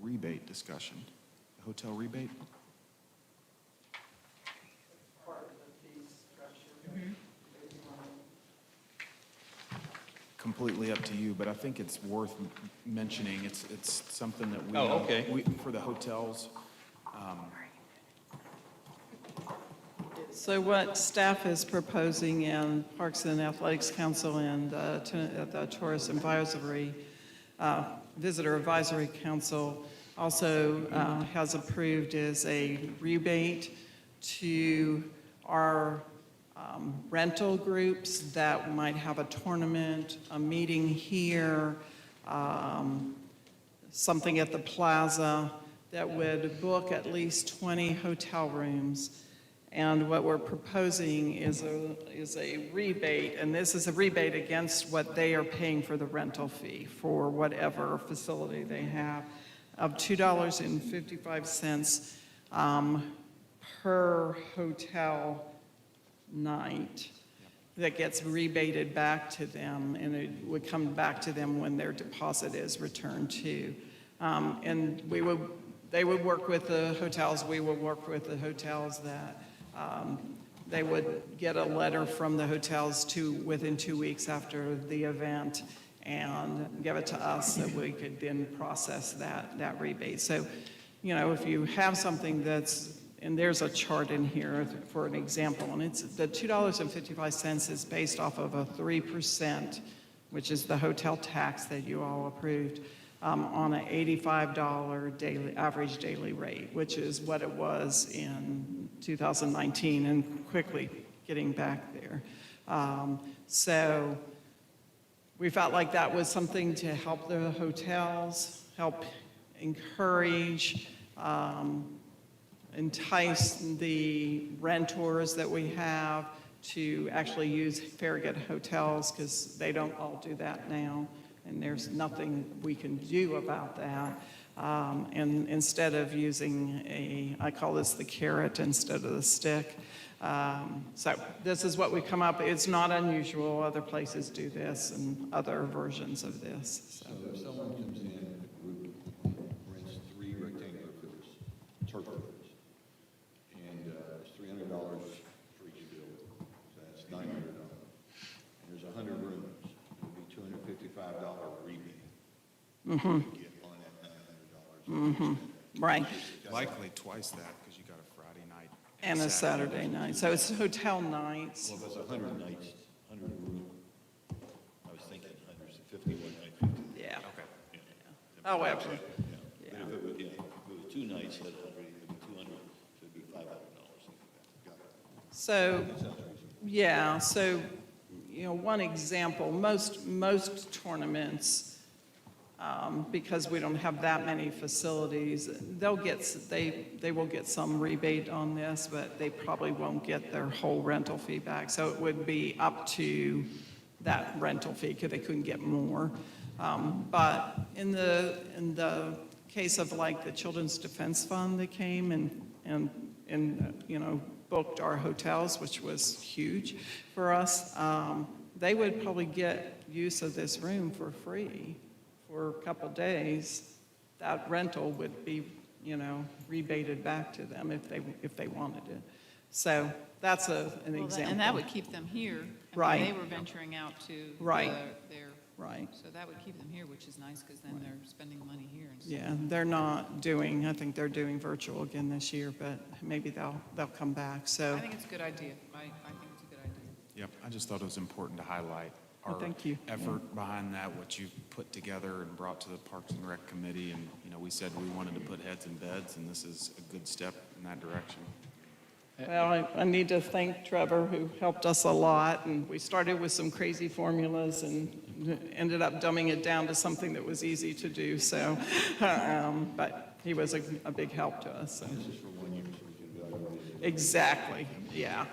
H: rebate discussion, the hotel rebate. Completely up to you, but I think it's worth mentioning. It's something that we.
A: Oh, okay.
H: For the hotels.
J: So what staff is proposing and Parks and Athletics Council and the Tourist Visitor Advisory Council also has approved is a rebate to our rental groups that might have a tournament, a meeting here, something at the plaza that would book at least 20 hotel rooms. And what we're proposing is a rebate, and this is a rebate against what they are paying for the rental fee for whatever facility they have, of $2.55 per hotel night that gets rebated back to them, and it would come back to them when their deposit is returned to. And they would work with the hotels, we would work with the hotels that they would get a letter from the hotels within 2 weeks after the event and give it to us so we could then process that rebate. So, you know, if you have something and there's a chart in here for an example, and it's the $2.55 is based off of a 3%, which is the hotel tax that you all approved, on an $85 average daily rate, which is what it was in 2019 and quickly getting back there. So we felt like that was something to help the hotels, help encourage, entice the renters that we have to actually use Farragut hotels, because they don't all do that now, and there's nothing we can do about that. And instead of using I call this the carrot instead of the stick. So this is what we come up, it's not unusual, other places do this and other versions of this, so.
F: So if someone comes in, rents 3 rectangular fields, turf fields, and it's $300 for each field, so that's $900. And there's 100 rooms, it would be $255 rebate. You get on that $900.
J: Right,
H: Likely twice that, because you got a Friday night.
J: and a Saturday night, so it's hotel nights.
F: Well, if it's 100 nights, 100 room, I was thinking 100, 51 nights, 50.
J: Yeah.
H: Okay.
J: Oh, absolutely.
F: Yeah. But if it was, if it was 2 nights, at 100, it would be 200, so it'd be $500, something like that. Got it.
J: So,
F: That sounds reasonable.
J: yeah, so, one example, most tournaments, because we don't have that many facilities, they will get some rebate on this, but they probably won't get their whole rental fee back. So it would be up to that rental fee, because they couldn't get more. But in the case of like the Children's Defense Fund that came and booked our hotels, which was huge for us, they would probably get use of this room for free for a couple days. That rental would be, rebated back to them if they wanted it. So that's an example.
B: And that would keep them here. I mean,
J: Right.
B: They were venturing out to
J: Right.
B: their,
J: Right.
B: so that would keep them here, which is nice, because then they're spending money here. instead.
J: Yeah, they're not doing, I think they're doing virtual again this year, but maybe they'll come back, so.
B: I think it's a good idea. I think it's a good idea.
H: Yep, I just thought it was important to highlight
J: Well,
H: our
J: thank you.
H: effort behind that, what you've put together and brought to the Parks and Rec Committee. And, we said we wanted to put heads in beds, and this is a good step in that direction.
J: Well, I need to thank Trevor, who helped us a lot, and we started with some crazy formulas and ended up dumbing it down to something that was easy to do, so, but he was a big help to us, so.
F: This is for 1 year, so we can evaluate it.
J: Exactly, yeah.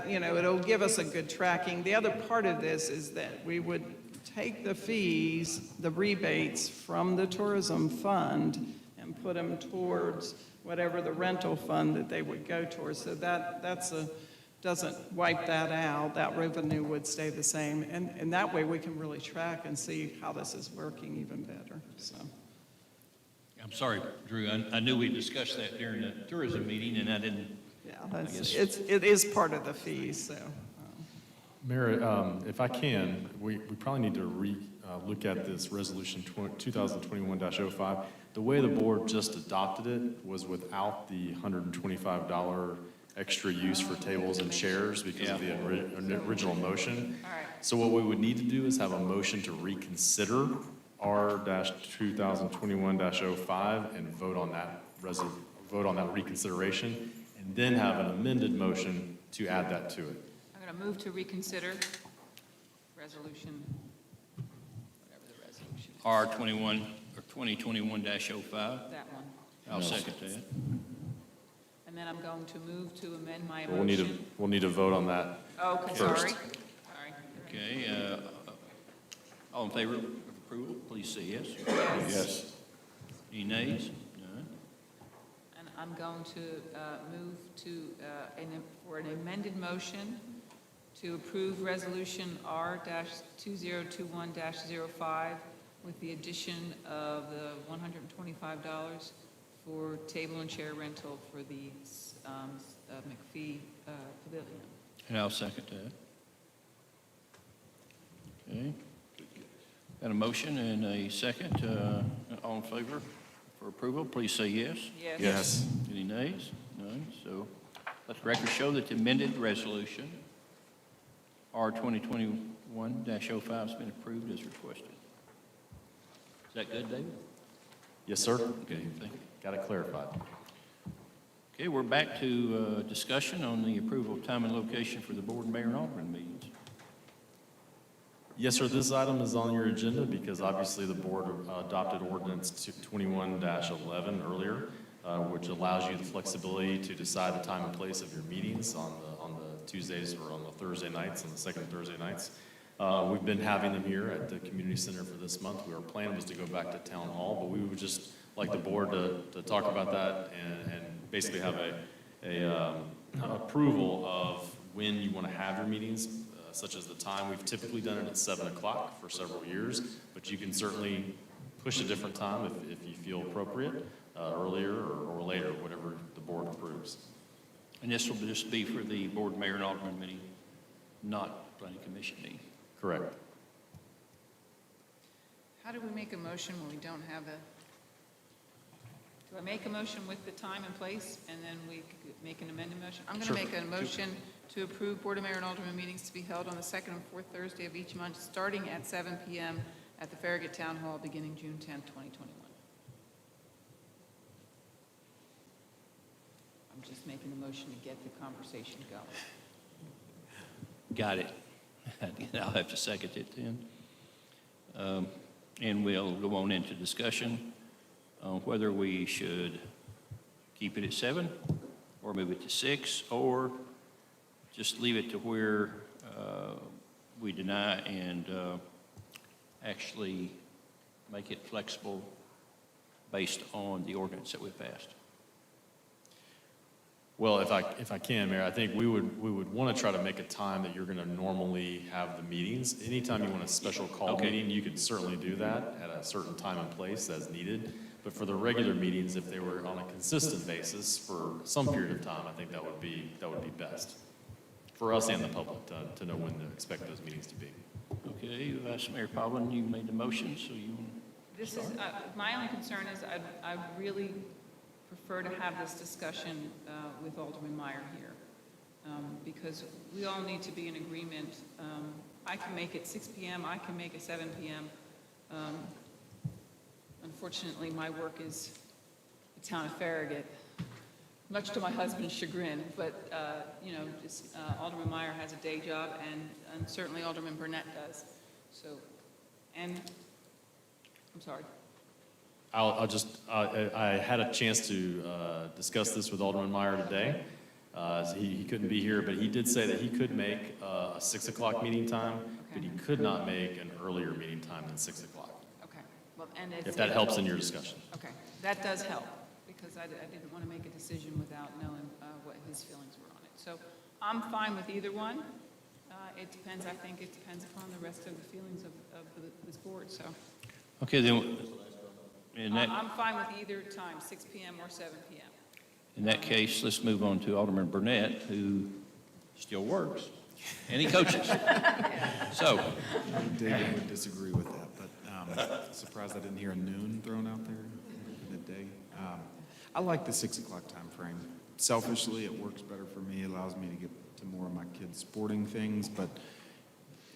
J: It'll give us a good tracking. The other part of this is that we would take the fees, the rebates from the tourism fund and put them towards whatever the rental fund that they would go towards. So doesn't wipe that out. That revenue would stay the same. And that way we can really track and see how this is working even better, so.
A: I'm sorry, Drew, I knew we discussed that during the tourism meeting, and I didn't.
J: Yeah,
A: guess-
J: it is part of the fees, so.
G: Mayor, if I can, we probably need to look at this resolution 2021-05. The way the board just adopted it was without the $125 extra use for tables and chairs because of the original motion.
B: All right.
G: So what we would need to do is have a motion to reconsider R-2021-05 and vote on that reconsideration, and then have an amended motion to add that to it.
B: I'm going to move to reconsider resolution, whatever the resolution is.
A: R21 or 2021-05.
B: That one.
A: I'll second that.
B: And then I'm going to move to amend my
G: We'll need
B: motion.
G: to vote on that.
B: Okay,
G: first.
B: sorry.
A: Okay, all in favor of approval, please say yes.
F: Yes.
A: Any nays? None.
B: And I'm going to move to, for an amended motion to approve Resolution R-2021-05 with the addition of the $125 for table and chair rental for the McPhee Pavilion.
A: And I'll second that. Okay. Got a motion and a second. All in favor for approval, please say yes.
B: Yes.
G: Yes.
A: Any nays? None. So let the record show that the amended resolution, R 2021-05, has been approved as requested. Is that good, David?
G: Yes, sir.
A: Okay, thank you.
G: Got it clarified.
A: Okay, we're back to discussion on the approval of time and location for the board, mayor, and alderman meetings.
G: Yes, sir, this item is on your agenda because obviously the board adopted ordinance 21-11 earlier, which allows you the flexibility to decide the time and place of your meetings on the Tuesdays or on the Thursday nights, on the second Thursday nights. We've been having them here at the community center for this month. Our plan was to go back to town hall, but we would just like the board to talk about that and basically have an approval of when you want to have your meetings, such as the time. We've typically done it at 7 o'clock for several years, but you can certainly push a different time if you feel appropriate, earlier or later, whatever the board approves.
A: And this will just be for the board, mayor, and alderman meeting, not planning commission meeting.
G: Correct.
B: How do we make a motion when we don't have a, do I make a motion with the time and place, and then we could make an amended motion? I'm going to
G: Sure.
B: make a motion to approve Board of Mayor and Alderman meetings to be held on the second and fourth Thursday of each month, starting at 7 p.m. at the Farragut Town Hall, beginning June 10th, 2021. I'm just making the motion to get the conversation going.
A: Got it. I'll have to second it then. And we'll go on into discussion on whether we should keep it at 7 or move it to 6 or just leave it to where we deny and actually make it flexible based on the ordinance that we passed.
G: Well, if I can, Mayor, I think we would want to try to make a time that you're going to normally have the meetings. Anytime you want a special call
A: Okay.
G: meeting, you could certainly do that at a certain time and place as needed. But for the regular meetings, if they were on a consistent basis for some period of time, I think that would be best for us and the public to know when to expect those meetings to be.
A: Okay, Vice Mayor Pavlin, you made the motion, so you,
B: This is, my only concern is I really prefer to have this discussion with Alderman Meyer here, because we all need to be in agreement. I can make it 6 p.m., I can make it 7 p.m. Unfortunately, my work is the town of Farragut, much to my husband's chagrin, but, you know, just, Alderman Meyer has a day job, and certainly Alderman Burnett does. So, and, I'm sorry.
G: I had a chance to discuss this with Alderman Meyer today. He couldn't be here, but he did say that he could make a 6 o'clock meeting time, but he could not make an earlier meeting time than 6 o'clock,
B: Okay, well, and it's.
G: if that helps in your discussion.
B: Okay, that does help, because I didn't want to make a decision without knowing what his feelings were on it. So I'm fine with either one. It depends, I think it depends upon the rest of the feelings of this board, so.
A: okay, then, in that,
B: I'm fine with either time, 6 p.m. or 7 p.m.
A: in that case, let's move on to Alderman Burnett, who still works, and he coaches. So,
H: David would disagree with that, but surprised I didn't hear a noon thrown out there midday. I like the 6 o'clock time frame. Selfishly, it works better for me, allows me to get to more of my kids' sporting things, but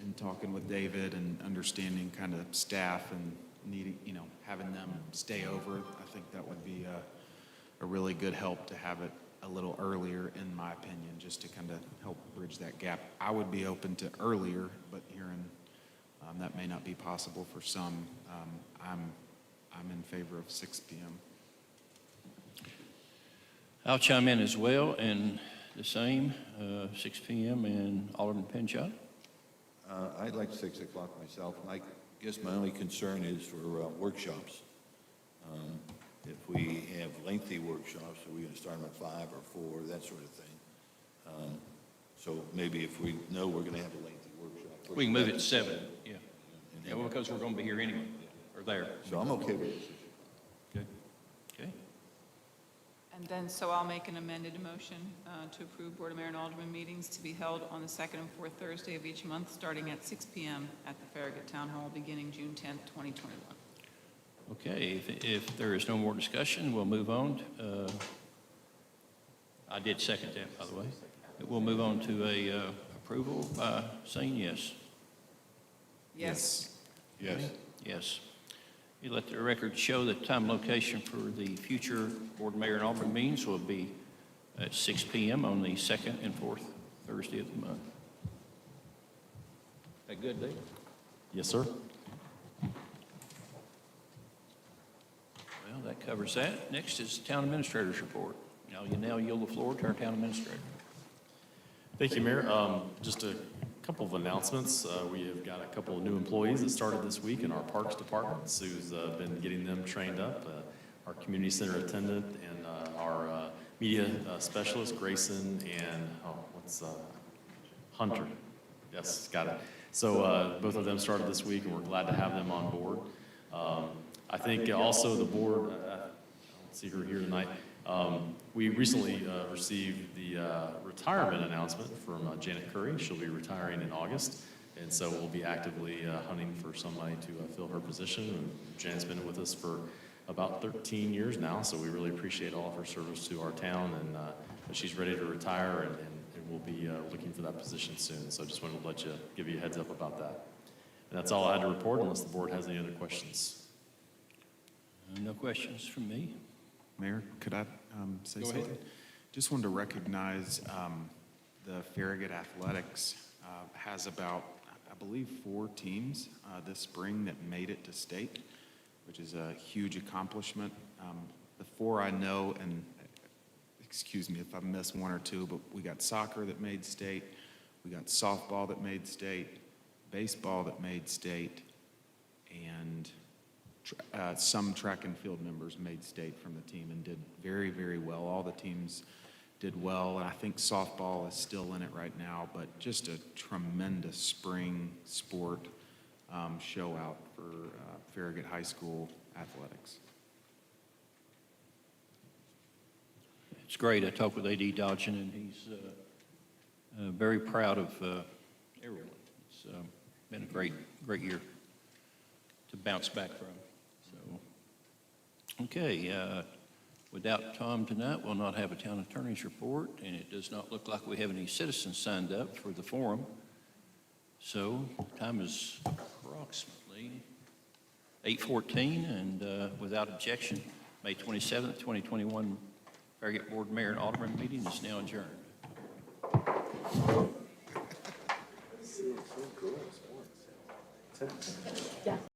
H: in talking with David and understanding kind of staff and needing, you know, having them stay over, I think that would be a really good help to have it a little earlier, in my opinion, just to kind of help bridge that gap. I would be open to earlier, but hearing that may not be possible for some. I'm in favor of 6 p.m.
A: I'll chime in as well, and the same, 6 p.m. and Alderman Pinchot.
F: I'd like 6 o'clock myself. I guess my only concern is for workshops. If we have lengthy workshops, are we going to start them at 5 or 4, that sort of thing? So maybe if we know we're going to have a lengthy workshop.
A: We can move it to 7, yeah. Yeah, well, because we're going to be here anyway, or there.
F: So I'm okay with this.
A: Good. Okay.
B: And then, so I'll make an amended motion to approve Board of Mayor and Alderman meetings to be held on the second and fourth Thursday of each month, starting at 6 p.m. at the Farragut Town Hall, beginning June 10th, 2021.
A: Okay, if there is no more discussion, we'll move on. I did second that, by the way. We'll move on to a approval by saying yes.
B: Yes.
F: Yes.
A: Yes. You let the record show that time and location for the future Board Mayor and Alderman meetings will be at 6 p.m. on the second and fourth Thursday of the month. That good, Dave?
G: Yes, sir.
A: Well, that covers that. Next is Town Administrator's report. You now yield the floor to our Town Administrator.
G: Thank you, Mayor. Just a couple of announcements. We have got a couple of new employees that started this week in our Parks Department. Sue's been getting them trained up. Our community center attendant and our media specialist, Grayson, and, Hunter. Yes, got it. So both of them started this week, and we're glad to have them on board. I think also the board, I don't see her here tonight, we recently received the retirement announcement from Janet Curry. She'll be retiring in August, and so we'll be actively hunting for somebody to fill her position. And Janet's been with us for about 13 years now, so we really appreciate all of her service to our town, and she's ready to retire, and we'll be looking for that position soon. So just wanted to give you a heads up about that. And that's all I had to report, unless the board has any other questions.
A: No questions from me.
H: Mayor, could I say
A: Go
H: something?
A: ahead.
H: Just wanted to recognize the Farragut Athletics has about, I believe, 4 teams this spring that made it to state, which is a huge accomplishment. The 4 I know, and excuse me if I miss 1 or 2, but we got soccer that made state, we got softball that made state, baseball that made state, and some track and field members made state from the team and did very, very well. All the teams did well, and I think softball is still in it right now, but just a tremendous spring sport show out for Farragut High School athletics.
A: It's great. I talked with A.D. Dodgen, and he's very proud of everyone. It's been a great year to bounce back from. So, okay, without Tom tonight, we'll not have a town attorney's report, and it does not look like we have any citizens signed up for the forum. So, time is approximately 8:14, and without objection, May 27th, 2021, Farragut Board Mayor and Alderman meeting is now adjourned.
K: Cool.